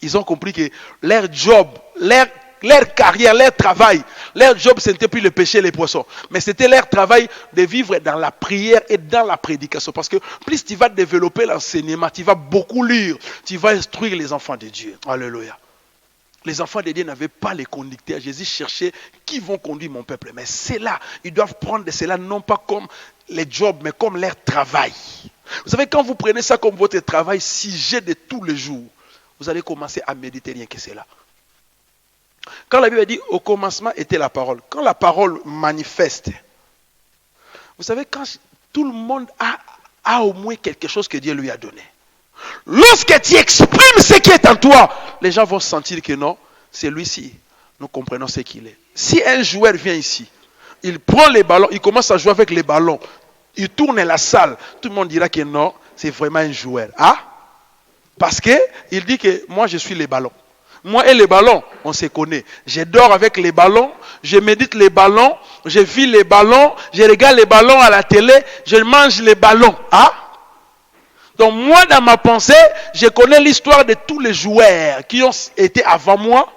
Ils ont compris que leur job, leur carrière, leur travail, leur job, ce n'était plus le péché et les poissons. Mais c'était leur travail de vivre dans la prière et dans la prédication. Parce que plus tu vas développer l'enseignement, tu vas beaucoup lire, tu vas instruire les enfants de Dieu. Alléluia. Les enfants de Dieu n'avaient pas les conducteurs. Jésus cherchait qui vont conduire mon peuple. Mais c'est là, ils doivent prendre cela non pas comme les jobs, mais comme leur travail. Vous savez, quand vous prenez ça comme votre travail, sujet de tous les jours, vous allez commencer à méditer rien que cela. Quand la Bible dit au commencement était la parole, quand la parole manifeste, vous savez, quand tout le monde a au moins quelque chose que Dieu lui a donné. Lorsque tu exprimes ce qui est en toi, les gens vont sentir que non, c'est lui-ci. Nous comprenons ce qu'il est. Si un joueur vient ici, il prend les ballons, il commence à jouer avec les ballons, il tourne la salle, tout le monde dira que non, c'est vraiment un joueur. Ah? Parce qu'il dit que moi je suis les ballons. Moi et les ballons, on se connaît. Je dors avec les ballons, je médite les ballons, je vis les ballons, je regarde les ballons à la télé, je mange les ballons. Ah? Donc moi, dans ma pensée, je connais l'histoire de tous les joueurs qui ont été avant moi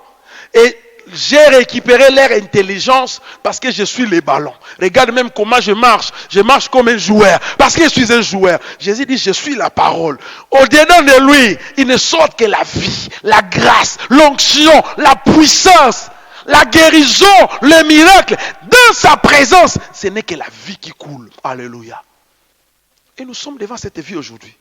et j'ai récupéré leur intelligence parce que je suis les ballons. Regarde même comment je marche comme un joueur parce que je suis un joueur. Jésus dit, je suis la parole. Au-dedans de lui, il ne sort que la vie, la grâce, l'onction, la puissance, la guérison, le miracle. Dans sa présence, ce n'est que la vie qui coule. Alléluia. Et nous sommes devant cette vie aujourd'hui.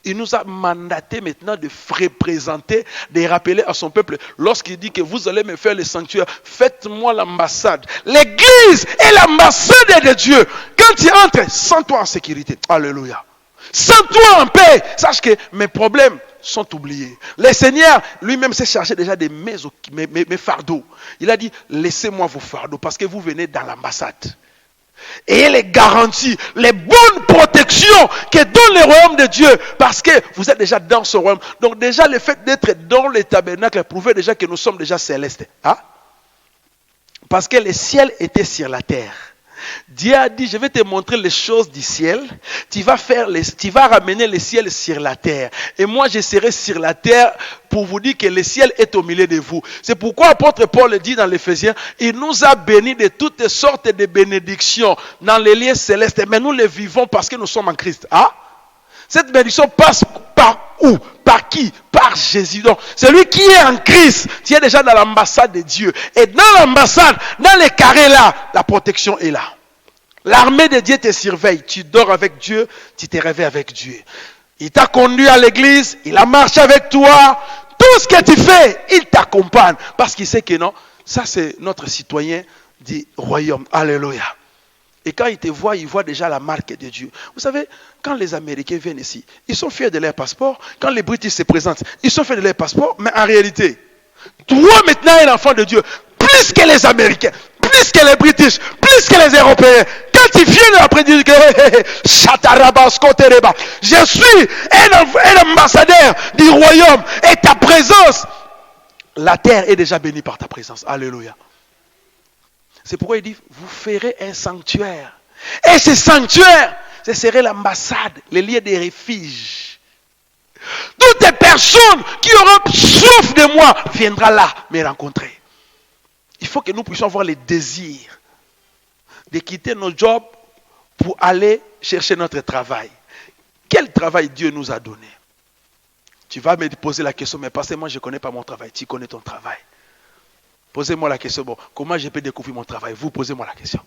Il nous a mandaté maintenant de représenter, de rappeler à son peuple, lorsqu'il dit que vous allez me faire le sanctuaire, faites-moi l'ambassade. L'église est l'ambassade de Dieu. Quand tu entres, sens-toi en sécurité. Alléluia. Sens-toi en paix. Sache que mes problèmes sont oubliés. Le Seigneur lui-même s'est chargé déjà de mes fardeaux. Il a dit, laissez-moi vos fardeaux parce que vous venez dans l'ambassade. Ayez les garanties, les bonnes protections que donne le royaume de Dieu. Parce que vous êtes déjà dans ce royaume. Donc déjà le fait d'être dans le tabernacle prouve déjà que nous sommes déjà célestes. Hein? Parce que le ciel était sur la terre. Dieu a dit, je vais te montrer les choses du ciel. Tu vas ramener le ciel sur la terre. Et moi, je serai sur la terre pour vous dire que le ciel est au milieu de vous. C'est pourquoi l'apôtre Paul dit dans l'Éphésiens, il nous a bénis de toutes sortes de bénédictions dans les lieux célestes. Mais nous les vivons parce que nous sommes en Christ. Hein? Cette bénédiction passe par où? Par qui? Par Jésus. Donc, celui qui est en Christ, tu es déjà dans l'ambassade de Dieu. Et dans l'ambassade, dans les carrés là, la protection est là. L'armée de Dieu te surveille. Tu dors avec Dieu, tu te réveilles avec Dieu. Il t'a conduit à l'église, il a marché avec toi. Tout ce que tu fais, il t'accompagne. Parce qu'il sait que non, ça c'est notre citoyen du royaume. Alléluia. Et quand il te voit, il voit déjà la marque de Dieu. Vous savez, quand les Américains viennent ici, ils sont fiers de leur passeport. Quand les Britanniques se présentent, ils sont fiers de leur passeport. Mais en réalité, toi maintenant es l'enfant de Dieu. Plus que les Américains, plus que les Britanniques, plus que les Européens. Quand ils viennent après dire que je suis un ambassadeur du royaume et ta présence, la terre est déjà bénie par ta présence. Alléluia. C'est pourquoi il dit, vous ferez un sanctuaire. Et ce sanctuaire, ce serait l'ambassade, le lieu de refuge. Toutes les personnes qui auront soif de moi viendront là me rencontrer. Il faut que nous puissions avoir le désir de quitter nos jobs pour aller chercher notre travail. Quel travail Dieu nous a donné? Tu vas me poser la question, mais parce que moi je ne connais pas mon travail. Tu connais ton travail. Posez-moi la question, bon, comment je peux découvrir mon travail? Vous posez-moi la question.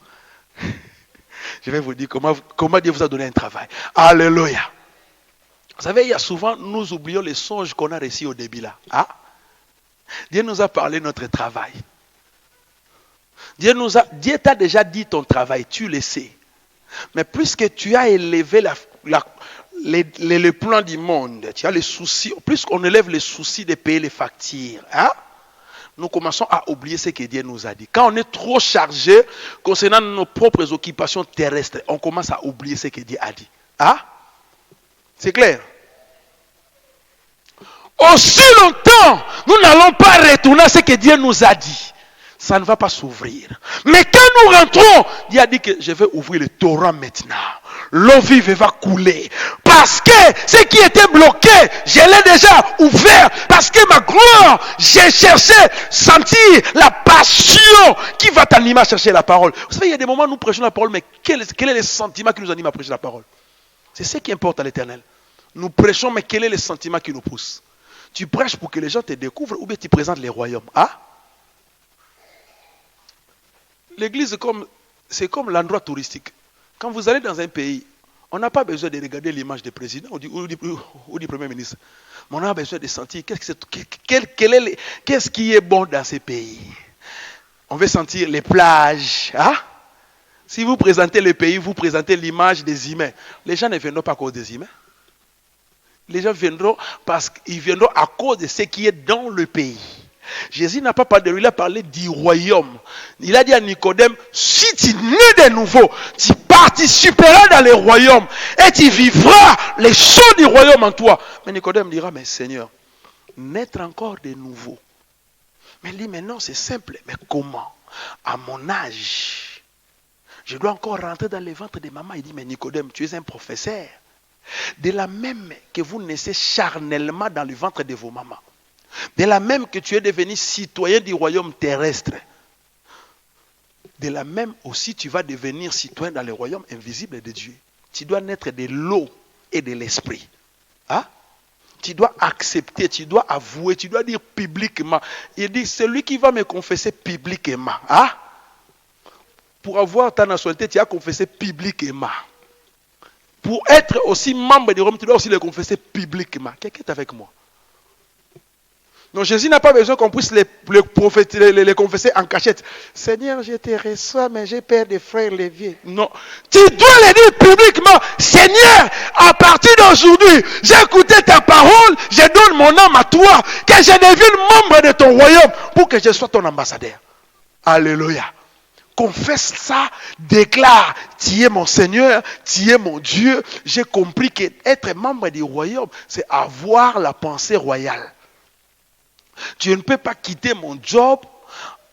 Je vais vous dire comment Dieu vous a donné un travail. Alléluia. Vous savez, il y a souvent, nous oublions les songes qu'on a reçus au début là. Hein? Dieu nous a parlé de notre travail. Dieu t'a déjà dit ton travail, tu le sais. Mais puisque tu as élevé le plan du monde, tu as les soucis, plus qu'on élève les soucis de payer les factures, hein? Nous commençons à oublier ce que Dieu nous a dit. Quand on est trop chargé concernant nos propres occupations terrestres, on commence à oublier ce que Dieu a dit. Hein? C'est clair? Aussi longtemps, nous n'allons pas retourner à ce que Dieu nous a dit. Ça ne va pas s'ouvrir. Mais quand nous rentrons, Dieu a dit que je vais ouvrir le torrent maintenant. L'eau vive va couler. Parce que ce qui était bloqué, je l'ai déjà ouvert. Parce que ma gloire, j'ai cherché, sentir la passion qui va t'animer à chercher la parole. Vous savez, il y a des moments où nous prêchons la parole, mais quel est le sentiment qui nous anime à prêcher la parole? C'est ce qui importe à l'Éternel. Nous prêchons, mais quel est le sentiment qui nous pousse? Tu prêches pour que les gens te découvrent ou bien tu présentes les royaumes? Hein? L'église, c'est comme l'endroit touristique. Quand vous allez dans un pays, on n'a pas besoin de regarder l'image du président ou du premier ministre. Mais on a besoin de sentir qu'est-ce qui est bon dans ces pays. On veut sentir les plages. Hein? Si vous présentez le pays, vous présentez l'image des humains. Les gens ne viendront pas à cause des humains. Les gens viendront parce qu'ils viendront à cause de ce qui est dans le pays. Jésus n'a pas parlé de lui, il a parlé du royaume. Il a dit à Nicodème, si tu nais de nouveau, tu participeras dans le royaume et tu vivras les choses du royaume en toi. Mais Nicodème dira, mais Seigneur, naître encore de nouveau. Mais il dit, mais non, c'est simple. Mais comment? À mon âge, je dois encore rentrer dans le ventre de maman. Il dit, mais Nicodème, tu es un professeur. De la même que vous naissez charnellement dans le ventre de vos mamans. De la même que tu es devenu citoyen du royaume terrestre. De la même aussi tu vas devenir citoyen dans le royaume invisible de Dieu. Tu dois naître de l'eau et de l'esprit. Hein? Tu dois accepter, tu dois avouer, tu dois dire publiquement. Il dit, celui qui va me confesser publiquement. Hein? Pour avoir ta nationalité, tu as confessé publiquement. Pour être aussi membre du royaume, tu dois aussi le confesser publiquement. Quelqu'un est avec moi? Donc Jésus n'a pas besoin qu'on puisse les confesser en cachette. Seigneur, je te reçois, mais j'ai peur des frères leviers. Non. Tu dois le dire publiquement. Seigneur, à partir d'aujourd'hui, j'ai écouté ta parole, je donne mon âme à toi, que je devienne membre de ton royaume pour que je sois ton ambassadeur. Alléluia. confesse ça, déclare, tu es mon Seigneur, tu es mon Dieu. J'ai compris qu'être membre du royaume, c'est avoir la pensée royale. Je ne peux pas quitter mon job,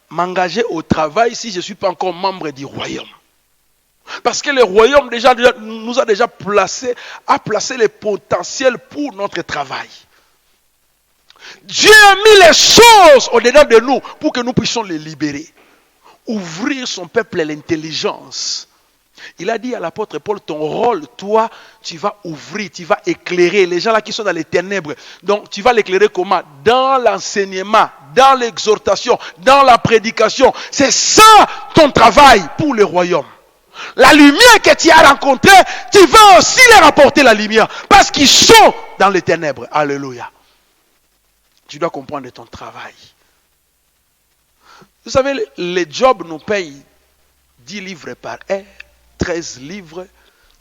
m'engager au travail si je ne suis pas encore membre du royaume. Parce que le royaume nous a déjà placé les potentiels pour notre travail. Dieu a mis les choses au-dedans de nous pour que nous puissions les libérer. Ouvrir son peuple à l'intelligence. Il a dit à l'apôtre Paul, ton rôle, toi, tu vas ouvrir, tu vas éclairer les gens là qui sont dans les ténèbres. Donc, tu vas l'éclairer comment? Dans l'enseignement, dans l'exhortation, dans la prédication. C'est ça ton travail pour le royaume. La lumière que tu as rencontrée, tu vas aussi leur apporter la lumière. Parce qu'ils sont dans les ténèbres. Alléluia. Tu dois comprendre ton travail. Vous savez, les jobs nous payent 10 livres par heure, 13 livres,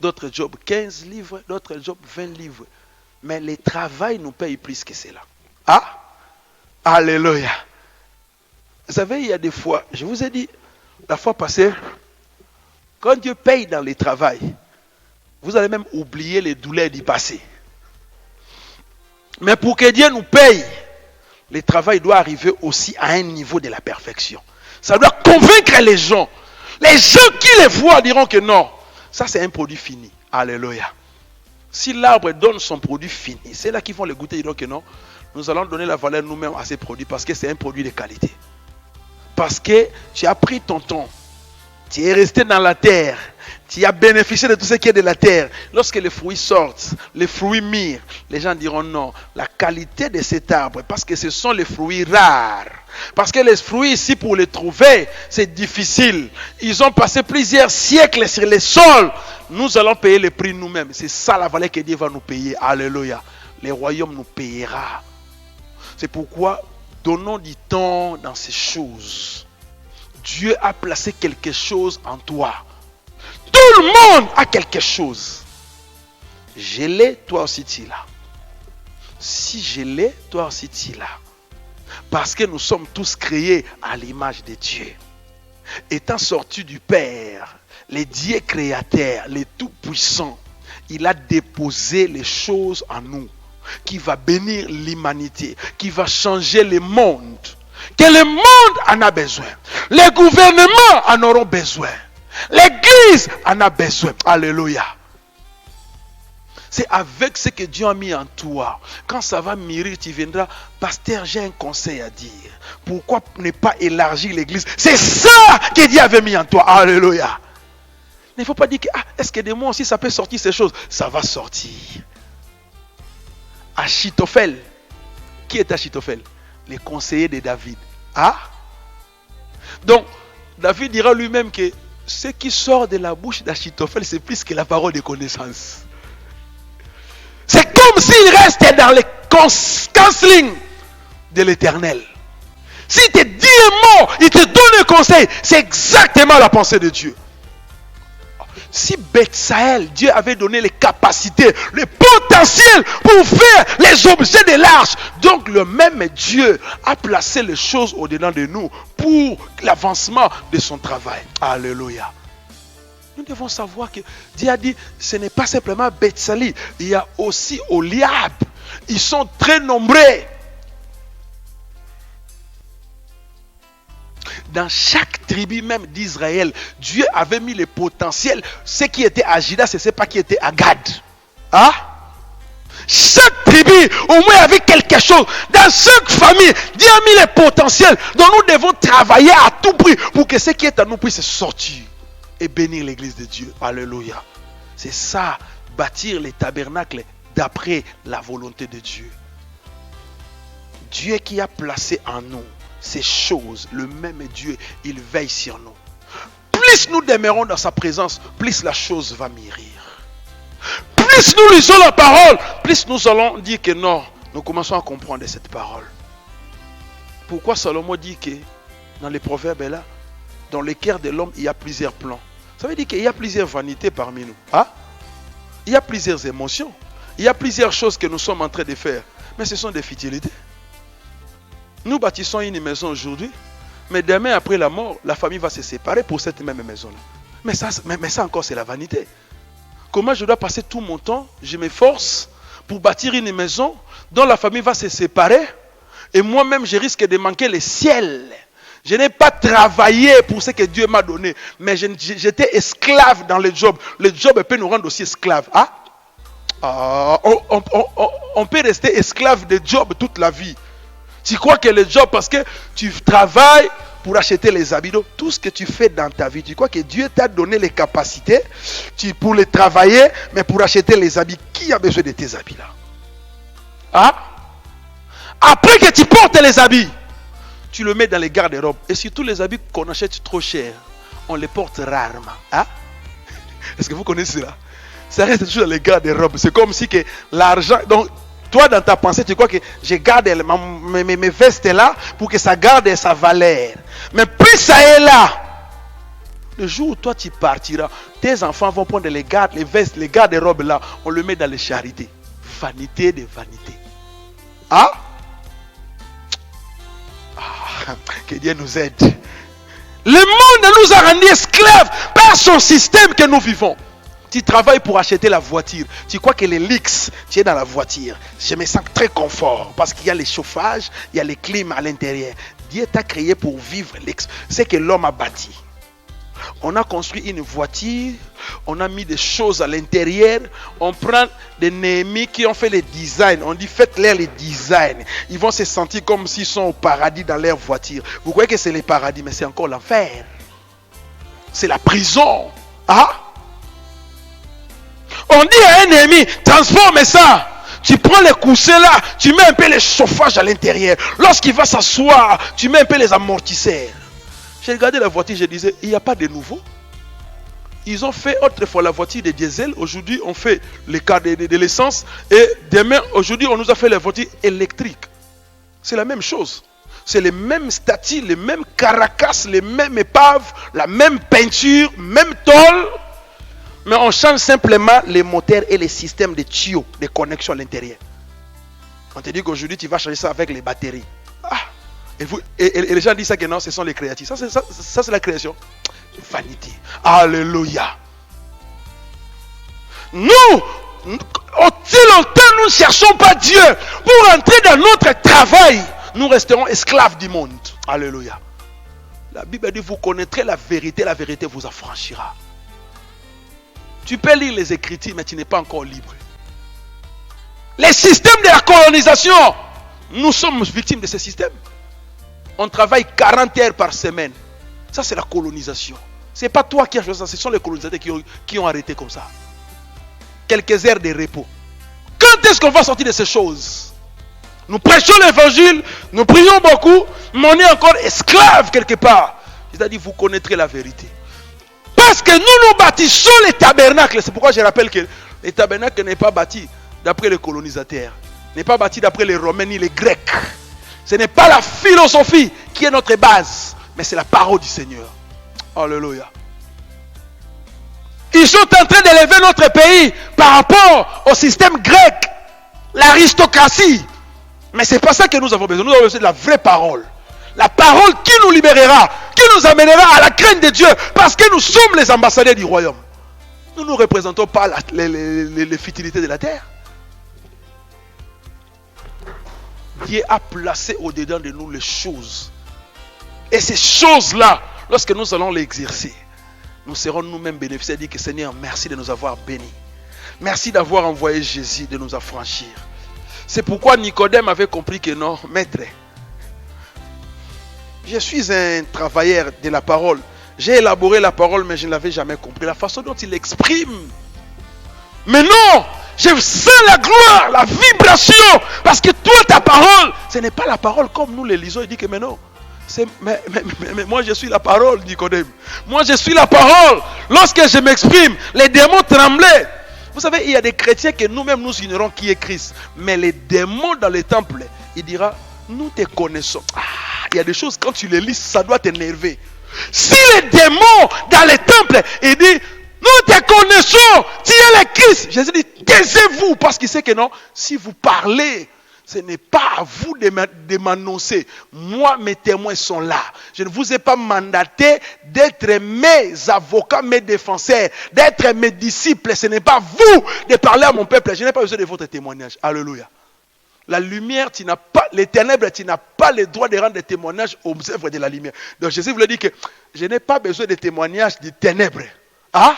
d'autres jobs 15 livres, d'autres jobs 20 livres. Mais le travail nous paye plus que cela. Ah? Alléluia. Vous savez, il y a des fois, je vous ai dit, la fois passée, quand Dieu paye dans le travail, vous allez même oublier les douleurs du passé. Mais pour que Dieu nous paye, le travail doit arriver aussi à un niveau de la perfection. Ça doit convaincre les gens. Les gens qui les voient diront que non, ça c'est un produit fini. Alléluia. Si l'arbre donne son produit fini, c'est là qu'ils vont le goûter, ils diront que non, nous allons donner la valeur nous-mêmes à ces produits parce que c'est un produit de qualité. Parce que tu as pris ton temps, tu es resté dans la terre, tu as bénéficié de tout ce qui est de la terre. Lorsque les fruits sortent, les fruits mûrs, les gens diront non, la qualité de cet arbre, parce que ce sont les fruits rares. Parce que les fruits ici, pour les trouver, c'est difficile. Ils ont passé plusieurs siècles sur les sols. Nous allons payer le prix nous-mêmes. C'est ça la valeur que Dieu va nous payer. Alléluia. Le royaume nous payera. C'est pourquoi donnons du temps dans ces choses. Dieu a placé quelque chose en toi. Tout le monde a quelque chose. Je l'ai, toi aussi tu l'as. Si je l'ai, toi aussi tu l'as. Parce que nous sommes tous créés à l'image de Dieu. Étant sortis du Père, le Dieu créateur, le Tout-Puissant, il a déposé les choses en nous, qui va bénir l'humanité, qui va changer le monde. Que le monde en a besoin. Les gouvernements en auront besoin. L'église en a besoin. Alléluia. C'est avec ce que Dieu a mis en toi. Quand ça va mûrir, tu viendras. Pasteur, j'ai un conseil à dire. Pourquoi ne pas élargir l'église? C'est ça que Dieu avait mis en toi. Alléluia. Il ne faut pas dire que, est-ce que de moi aussi ça peut sortir ces choses? Ça va sortir. Achitophel. Qui est Achitophel? Le conseiller de David. Donc, David dira lui-même que ce qui sort de la bouche d'Achitophel, c'est plus que la parole de connaissance. C'est comme s'il restait dans le counseling de l'Éternel. S'il te dit un mot, il te donne un conseil, c'est exactement la pensée de Dieu. Si Bethsaël, Dieu avait donné les capacités, le potentiel pour faire les objets de l'arche, donc le même Dieu a placé les choses au-dedans de nous pour l'avancement de son travail. Alléluia. Nous devons savoir que Dieu a dit, ce n'est pas simplement Bethsaël, il y a aussi Oliab. Ils sont très nombreux. Dans chaque tribu même d'Israël, Dieu avait mis le potentiel. Ce qui était à Juda, ce n'est pas qui était à Gad. Chaque tribu, au moins, avait quelque chose. Dans chaque famille, Dieu a mis le potentiel. Donc nous devons travailler à tout prix pour que ce qui est à nous puisse sortir et bénir l'église de Dieu. Alléluia. C'est ça, bâtir les tabernacles d'après la volonté de Dieu. Dieu qui a placé en nous ces choses, le même Dieu, il veille sur nous. Plus nous demeurons dans sa présence, plus la chose va mûrir. Plus nous lisons la parole, plus nous allons dire que non, nous commençons à comprendre cette parole. Pourquoi Salomon dit que dans les proverbes là, dans le cœur de l'homme, il y a plusieurs plans. Ça veut dire qu'il y a plusieurs vanités parmi nous. Il y a plusieurs émotions. Il y a plusieurs choses que nous sommes en train de faire. Mais ce sont des futilités. Nous bâtissons une maison aujourd'hui, Mais demain, après la mort, la famille va se séparer pour cette même maison-là. Mais ça encore, c'est la vanité. Comment je dois passer tout mon temps, je m'efforce pour bâtir une maison dont la famille va se séparer et moi-même, je risque de manquer le ciel. Je n'ai pas travaillé pour ce que Dieu m'a donné, mais j'étais esclave dans le job. Le job peut nous rendre aussi esclaves. On peut rester esclave de job toute la vie. Tu crois que le job, parce que tu travailles pour acheter les habits, donc tout ce que tu fais dans ta vie, tu crois que Dieu t'a donné les capacités pour les travailler, mais pour acheter les habits, qui a besoin de tes habits là? Après que tu portes les habits, tu le mets dans les garde-robes. Et surtout les habits qu'on achète trop cher, on les porte rarement. Est-ce que vous connaissez cela? Ça reste toujours dans les garde-robes. C'est comme si que l'argent... Donc, toi, dans ta pensée, tu crois que je garde mes vestes là pour que ça garde sa valeur. Mais plus ça est là, le jour où toi tu partiras, tes enfants vont prendre les vestes, les garde-robes là, on le met dans les charités. Vanité de vanité. Que Dieu nous aide. Le monde nous a rendus esclaves par son système que nous vivons. Tu travailles pour acheter la voiture. Tu crois que les leaks, tu es dans la voiture. Je me sens très confort parce qu'il y a les chauffages, il y a les clims à l'intérieur. Dieu t'a créé pour vivre ce que l'homme a bâti. On a construit une voiture, on a mis des choses à l'intérieur, on prend des Néhémies qui ont fait les designs, on dit faites-leur les designs. Ils vont se sentir comme s'ils sont au paradis dans leur voiture. Vous croyez que c'est le paradis, mais c'est encore l'enfer. C'est la prison. On dit à un ennemi, transforme ça. Tu prends les coussins là, tu mets un peu les chauffages à l'intérieur. Lorsqu'il va s'asseoir, tu mets un peu les amortisseurs. J'ai regardé la voiture, je disais, il n'y a pas de nouveau. Ils ont fait autrefois la voiture de diesel. Aujourd'hui, on fait les cas de l'essence. Et demain, aujourd'hui, on nous a fait la voiture électrique. C'est la même chose. C'est les mêmes statues, les mêmes caracasses, les mêmes épaves, la même peinture, même tôle. Mais on change simplement les moteurs et les systèmes de tuyaux, de connexion à l'intérieur. On te dit qu'aujourd'hui, tu vas changer ça avec les batteries. Et les gens disent ça que non, ce sont les créatifs. Ça c'est la création. Vanité. Alléluia. Nous, aussi longtemps nous ne cherchons pas Dieu pour entrer dans notre travail, nous resterons esclaves du monde. Alléluia. La Bible dit, vous connaîtrez la vérité vous affranchira. Tu peux lire les Écritures, mais tu n'es pas encore libre. Les systèmes de la colonisation, nous sommes victimes de ce système. On travaille 40 heures par semaine. Ça, c'est la colonisation. Ce n'est pas toi qui as fait ça, ce sont les colonisateurs qui ont arrêté comme ça. Quelques heures de repos. Quand est-ce qu'on va sortir de ces choses? Nous prêchons l'évangile, nous prions beaucoup, mais on est encore esclaves quelque part. C'est-à-dire, vous connaîtrez la vérité. Parce que nous bâtissons les tabernacles. C'est pourquoi je rappelle que les tabernacles n'est pas bâti d'après les colonisateurs. N'est pas bâti d'après les Romains ni les Grecs. Ce n'est pas la philosophie qui est notre base, mais c'est la parole du Seigneur. Alléluia. Ils sont en train d'élever notre pays par rapport au système grec, l'aristocratie. Mais ce n'est pas ça que nous avons besoin. Nous avons besoin de la vraie parole. La parole qui nous libérera, qui nous amènera à la crainte de Dieu, parce que nous sommes les ambassadeurs du royaume. Nous ne représentons pas les futilités de la terre. Dieu a placé au-dedans de nous les choses. Et ces choses-là, lorsque nous allons les exercer, nous serons nous-mêmes bénéficiaires. Dire que Seigneur, merci de nous avoir bénis. Merci d'avoir envoyé Jésus de nous affranchir. C'est pourquoi Nicodème avait compris que non, maître, je suis un travailleur de la parole. J'ai élaboré la parole, mais je ne l'avais jamais compris. La façon dont il l'exprime. Mais non, je sens la gloire, la vibration. Parce que toi, ta parole, ce n'est pas la parole comme nous les lisons. Il dit que mais non. Mais moi, je suis la parole, Nicodème. Moi, je suis la parole. Lorsque je m'exprime, les démons tremblaient. Vous savez, il y a des chrétiens que nous-mêmes nous ignorons qui est Christ. Mais les démons dans les temples, il dira, nous te connaissons. Il y a des choses, quand tu les lis, ça doit t'énerver. Si les démons dans les temples, il dit, nous te connaissons, tu es le Christ. Jésus dit, taisez-vous, parce qu'il sait que non, si vous parlez, Ce n'est pas à vous de m'annoncer. Moi, mes témoins sont là. Je ne vous ai pas mandaté d'être mes avocats, mes défenseurs, d'être mes disciples. Ce n'est pas vous de parler à mon peuple. Je n'ai pas besoin de votre témoignage. Alléluia. La lumière, tu n'as pas, les ténèbres, tu n'as pas le droit de rendre des témoignages aux œuvres de la lumière. Donc Jésus voulait dire que je n'ai pas besoin de témoignages des ténèbres. Ah?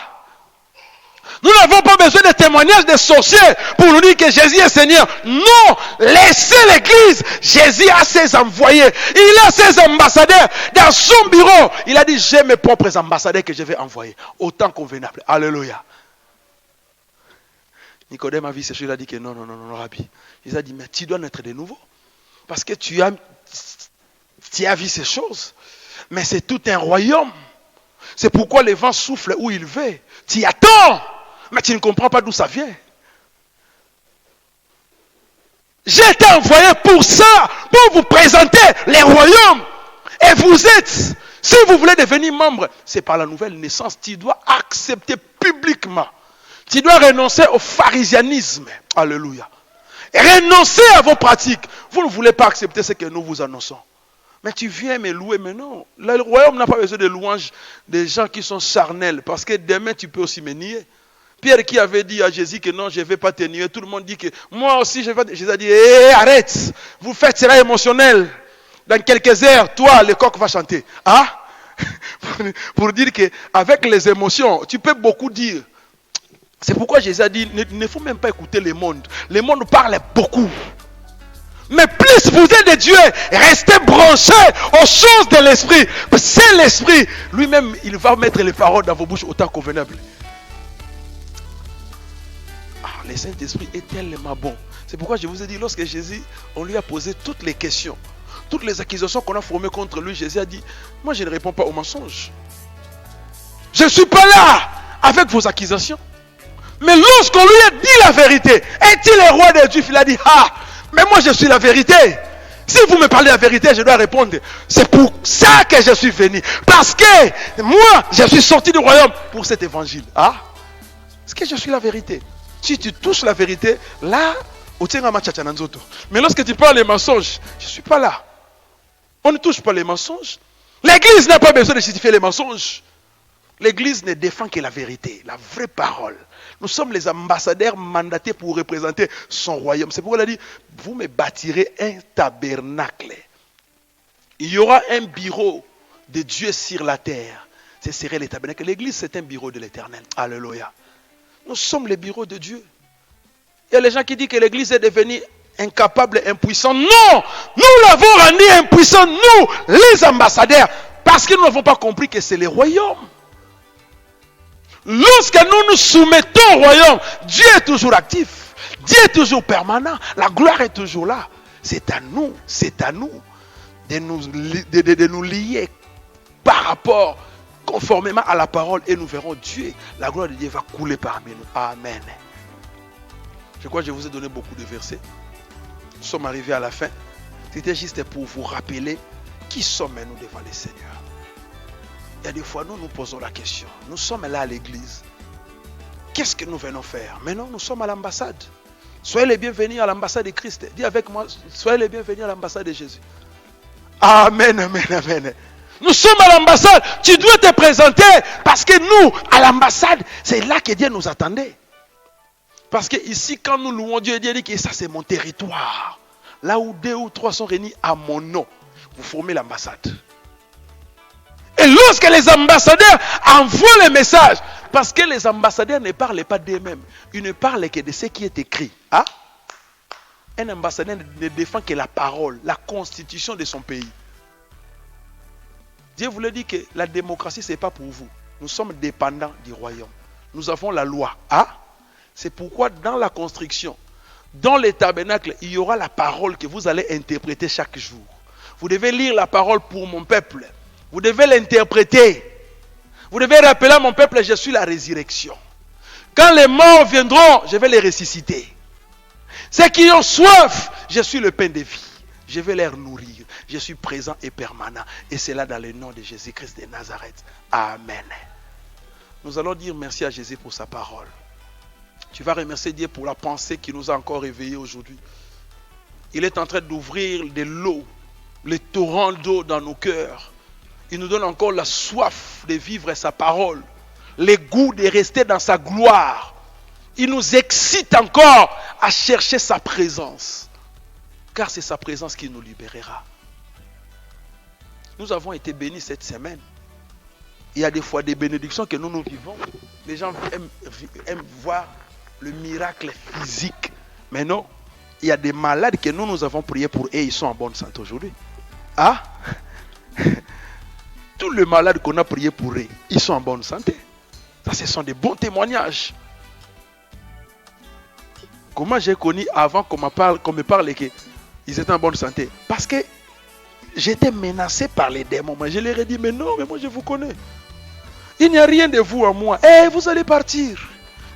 Nous n'avons pas besoin de témoignages des sorciers pour nous dire que Jésus est Seigneur. Non, laissez l'église. Jésus a ses envoyés. Il a ses ambassadeurs. Dans son bureau, il a dit, j'ai mes propres ambassadeurs que je vais envoyer. Autant convenable. Alléluia. Nicodème a vu ces choses, il a dit que non, Rabbi. Il a dit, mais tu dois naître de nouveau. Parce que tu as vu ces choses. Mais c'est tout un royaume. C'est pourquoi le vent souffle où il veut. Tu y attends. Mais tu ne comprends pas d'où ça vient. J'ai été envoyé pour ça, pour vous présenter les royaumes. Et vous êtes, si vous voulez devenir membre, c'est par la nouvelle naissance. Tu dois accepter publiquement. Tu dois renoncer au pharisianisme. Alléluia. Et renoncer à vos pratiques. Vous ne voulez pas accepter ce que nous vous annonçons. Mais tu viens me louer, mais non. Le royaume n'a pas besoin de louanges des gens qui sont charnels. Parce que demain, tu peux aussi me nier. Pierre qui avait dit à Jésus que non, je ne vais pas te nier. Tout le monde dit que moi aussi, je vais pas. Jésus a dit, arrête. Vous faites cela émotionnel. Dans quelques heures, toi, le coq va chanter. Ah? Pour dire qu'avec les émotions, tu peux beaucoup dire. C'est pourquoi Jésus a dit, ne faut même pas écouter le monde. Le monde parle beaucoup. Mais plus vous êtes de Dieu, restez branchés aux choses de l'esprit. C'est l'esprit. Lui-même, il va mettre les paroles dans vos bouches autant convenable. Le Saint-Esprit est tellement bon. C'est pourquoi je vous ai dit, lorsque Jésus, on lui a posé toutes les questions, toutes les accusations qu'on a formées contre lui, Jésus a dit, moi je ne réponds pas aux mensonges. Je ne suis pas là avec vos accusations. Mais lorsqu'on lui a dit la vérité, est-il le roi des Juifs? Il a dit, mais moi je suis la vérité. Si vous me parlez la vérité, je dois répondre. C'est pour ça que je suis venu. Parce que moi, je suis sorti du royaume pour cet évangile. Est-ce que je suis la vérité? Si tu touches la vérité, là, mais lorsque tu parles les mensonges, je ne suis pas là. On ne touche pas les mensonges. L'église n'a pas besoin de justifier les mensonges. L'église ne défend que la vérité, la vraie parole. Nous sommes les ambassadeurs mandatés pour représenter son royaume. C'est pourquoi il a dit, vous me bâtirez un tabernacle. Il y aura un bureau de Dieu sur la terre. Ce serait le tabernacle. L'église, c'est un bureau de l'Éternel. Alléluia. Nous sommes les bureaux de Dieu. Il y a les gens qui disent que l'église est devenue incapable, impuissante. Non! Nous l'avons rendu impuissant, nous, les ambassadeurs. Parce que nous n'avons pas compris que c'est le royaume. Lorsque nous nous soumettons au royaume, Dieu est toujours actif. Dieu est toujours permanent. La gloire est toujours là. C'est à nous de nous lier par rapport, conformément à la parole, et nous verrons Dieu. La gloire de Dieu va couler parmi nous. Amen. Je crois que je vous ai donné beaucoup de versets. Nous sommes arrivés à la fin. C'était juste pour vous rappeler qui sommes-nous devant le Seigneur. Il y a des fois, nous nous posons la question. Nous sommes là à l'église. Qu'est-ce que nous venons faire? Maintenant, nous sommes à l'ambassade. Soyez les bienvenus à l'ambassade de Christ. Dis avec moi, soyez les bienvenus à l'ambassade de Jésus. Amen, amen, amen. Nous sommes à l'ambassade. Tu dois te présenter parce que nous, à l'ambassade, c'est là que Dieu nous attendait. Parce que ici, quand nous louons Dieu, Dieu dit que ça, c'est mon territoire. Là où 2 ou 3 sont réunis à mon nom, vous formez l'ambassade. Et lorsque les ambassadeurs envoient les messages, parce que les ambassadeurs ne parlent pas d'eux-mêmes, ils ne parlent que de ce qui est écrit. Un ambassadeur ne défend que la parole, la constitution de son pays. Dieu voulait dire que la démocratie, ce n'est pas pour vous. Nous sommes dépendants du royaume. Nous avons la loi. C'est pourquoi dans la construction, dans les tabernacles, il y aura la parole que vous allez interpréter chaque jour. Vous devez lire la parole pour mon peuple. Vous devez l'interpréter. Vous devez rappeler à mon peuple, je suis la résurrection. Quand les morts viendront, je vais les ressusciter. Ceux qui ont soif, je suis le pain de vie. Je vais les nourrir. Je suis présent et permanent. Et c'est là dans le nom de Jésus-Christ de Nazareth. Amen. Nous allons dire merci à Jésus pour sa parole. Tu vas remercier Dieu pour la pensée qui nous a encore réveillés aujourd'hui. Il est en train d'ouvrir de l'eau, les torrents d'eau dans nos cœurs. Il nous donne encore la soif de vivre sa parole, le goût de rester dans sa gloire. Il nous excite encore à chercher sa présence. Car c'est sa présence qui nous libérera. Nous avons été bénis cette semaine. Il y a des fois des bénédictions que nous vivons. Les gens aiment voir le miracle physique. Mais non, il y a des malades que nous avons prié pour eux et ils sont en bonne santé aujourd'hui. Ah? Tous les malades qu'on a prié pour eux, ils sont en bonne santé. Ça, ce sont des bons témoignages. Comment j'ai connu avant qu'on me parle qu'ils étaient en bonne santé? Parce que j'étais menacé par les démons. Mais je leur ai dit, mais non, mais moi je vous connais. Il n'y a rien de vous en moi. Eh, vous allez partir.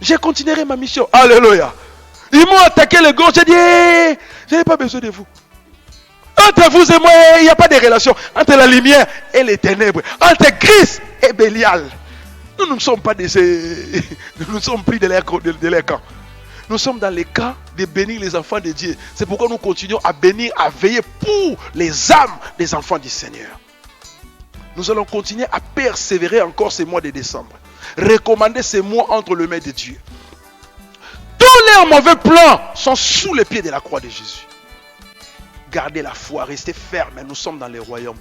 Je continuerai ma mission. Alléluia. Ils m'ont attaqué le gorge. J'ai dit, je n'ai pas besoin de vous. Entre vous et moi, il n'y a pas de relation. Entre la lumière et les ténèbres. Entre Christ et Bélial. Nous ne sommes pas nous ne sommes plus de leur camp. Nous sommes dans le camp de bénir les enfants de Dieu. C'est pourquoi nous continuons à bénir, à veiller pour les âmes des enfants du Seigneur. Nous allons continuer à persévérer encore ce mois de décembre. Recommander ces mois entre les mains de Dieu. Tous les mauvais plans sont sous les pieds de la croix de Jésus. Gardez la foi, restez fermes. Nous sommes dans le royaume.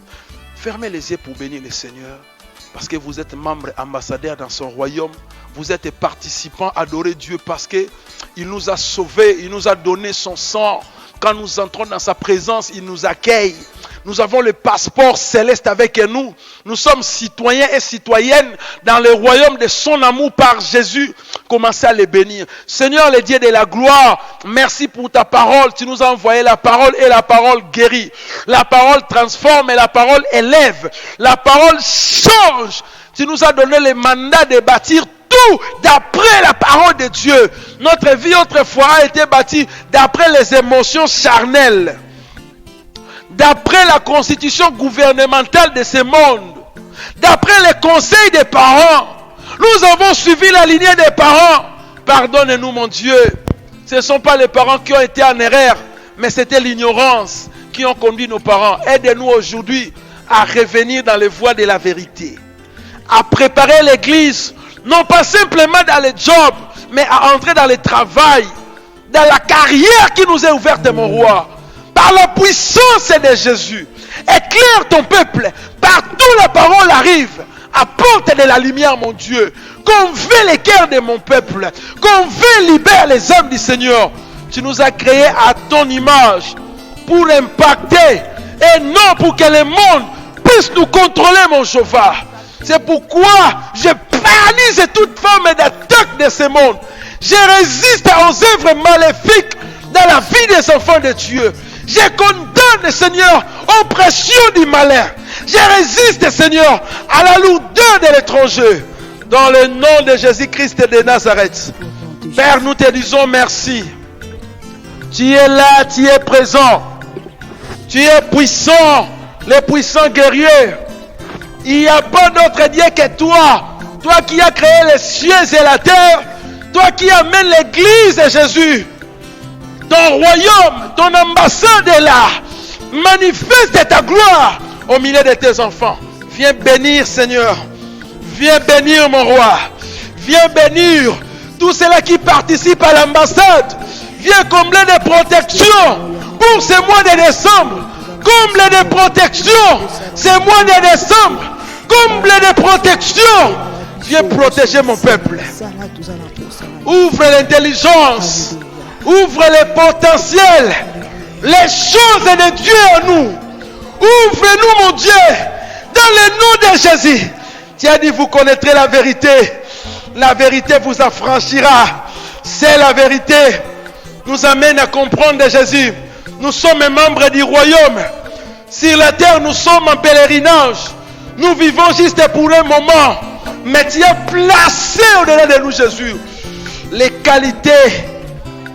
Fermez les yeux pour bénir le Seigneur. Parce que vous êtes membre ambassadeur dans son royaume. Vous êtes participants, adorez Dieu parce qu'il nous a sauvés, il nous a donné son sang. Quand nous entrons dans sa présence, il nous accueille. Nous avons le passeport céleste avec nous. Nous sommes citoyens et citoyennes dans le royaume de son amour par Jésus. Commencez à les bénir. Seigneur, le Dieu de la gloire, merci pour ta parole. Tu nous as envoyé la parole et la parole guérit. La parole transforme et la parole élève. La parole change. Tu nous as donné le mandat de bâtir tout d'après la parole de Dieu. Notre vie autrefois a été bâtie d'après les émotions charnelles. D'après la constitution gouvernementale de ce monde. D'après les conseils des parents. Nous avons suivi la lignée des parents. Pardonne-nous mon Dieu. Ce ne sont pas les parents qui ont été en erreur. Mais c'était l'ignorance qui ont conduit nos parents. Aide-nous aujourd'hui à revenir dans les voies de la vérité. À préparer l'église. Non pas simplement dans les jobs. Mais à entrer dans le travail. Dans la carrière qui nous est ouverte mon roi. Par la puissance de Jésus. Éclaire ton peuple. Partout la parole arrive. Apporte de la lumière, mon Dieu. Convainc les cœurs de mon peuple. Convainc, libère les âmes du Seigneur. Tu nous as créés à ton image. Pour impacter. Et non pour que le monde puisse nous contrôler, mon Jéhovah. C'est pourquoi je paralyse toute forme d'attaque de ce monde. Je résiste aux œuvres maléfiques dans la vie des enfants de Dieu. Je condamne, Seigneur, l'oppression du malin. Je résiste, Seigneur, à la lourdeur de l'étranger. Dans le nom de Jésus-Christ de Nazareth. Père, nous te disons merci. Tu es là, tu es présent. Tu es puissant, le puissant guerrier. Il n'y a pas d'autre Dieu que toi. Toi qui as créé les cieux et la terre. Toi qui amènes l'église de Jésus. Ton royaume, ton ambassade est là. Manifeste ta gloire au milieu de tes enfants. Viens bénir, Seigneur. Viens bénir, mon roi. Viens bénir tous ceux-là qui participent à l'ambassade. Viens combler des protections pour ce mois de décembre. Comble des protections ce mois de décembre. Comble des protections. Viens protéger mon peuple. Ouvre l'intelligence. Ouvre les potentiels. Les choses de Dieu en nous. Ouvre-nous, mon Dieu. Dans le nom de Jésus. Tu as dit, vous connaîtrez la vérité. La vérité vous affranchira. C'est la vérité. Nous amène à comprendre de Jésus. Nous sommes membres du royaume. Sur la terre, nous sommes en pèlerinage. Nous vivons juste pour un moment. Mais tu as placé au-delà de nous, Jésus, les qualités,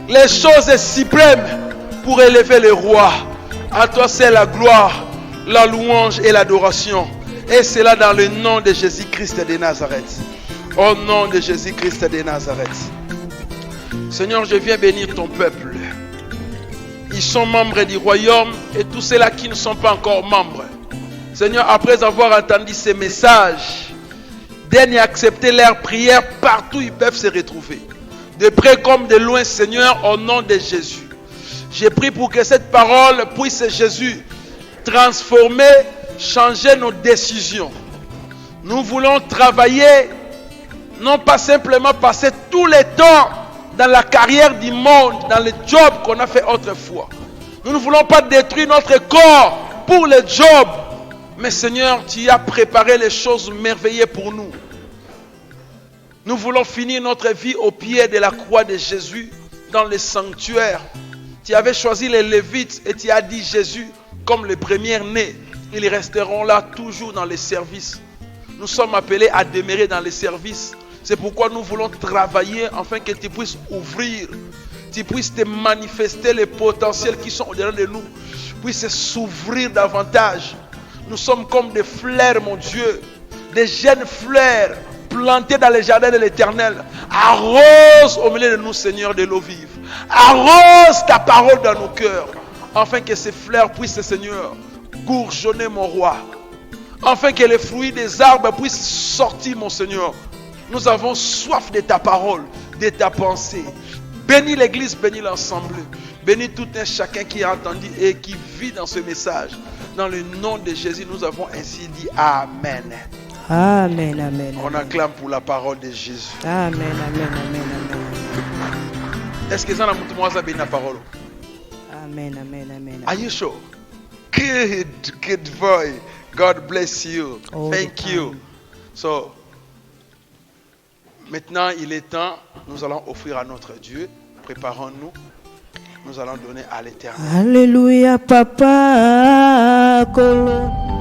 les choses suprêmes pour élever le roi. À toi, c'est la gloire, la louange et l'adoration. Et cela dans le nom de Jésus-Christ de Nazareth. Au nom de Jésus-Christ de Nazareth. Seigneur, je viens bénir ton peuple. ils sont membres du royaume et tous ceux-là qui ne sont pas encore membres. Seigneur, après avoir entendu ces messages, daigne accepter leurs prières partout où ils peuvent se retrouver. De près comme de loin, Seigneur, au nom de Jésus. J'ai prié pour que cette parole puisse, Jésus, transformer, changer nos décisions. Nous voulons travailler, non pas simplement passer tout le temps dans la carrière du monde, dans le job qu'on a fait autrefois. Nous ne voulons pas détruire notre corps pour le job. Mais Seigneur, tu as préparé les choses merveilleuses pour nous. Nous voulons finir notre vie au pied de la croix de Jésus, dans le sanctuaire. Tu avais choisi les Lévites et tu as dit Jésus, comme les premiers-nés, ils resteront là toujours dans les services. Nous sommes appelés à demeurer dans les services. C'est pourquoi nous voulons travailler afin que tu puisses ouvrir, tu puisses te manifester les potentiels qui sont au-delà de nous, puissent s'ouvrir davantage. Nous sommes comme des fleurs, mon Dieu, des jeunes fleurs plantées dans les jardins de l'Éternel. Arrose au milieu de nous, Seigneur, de l'eau vive. Arrose ta parole dans nos cœurs, afin que ces fleurs puissent, Seigneur, bourgeonner, mon roi. Afin que les fruits des arbres puissent sortir, mon Seigneur. Nous avons soif de ta parole, de ta pensée. Bénis l'église, bénis l'ensemble. Bénis tout un chacun qui a entendu et qui vit dans ce message. Dans le nom de Jésus, nous avons ainsi dit Amen. Amen, amen. On acclame pour la parole de Jésus. Amen, amen, amen, amen. Est-ce que ça n'a pas béni la parole? Amen, amen, amen. Are you sure? Good boy. God bless you. Thank you. So, maintenant, il est temps, nous allons offrir à notre Dieu. Préparons-nous. Nous allons donner à l'Éternel. Alléluia, papa. Kolo.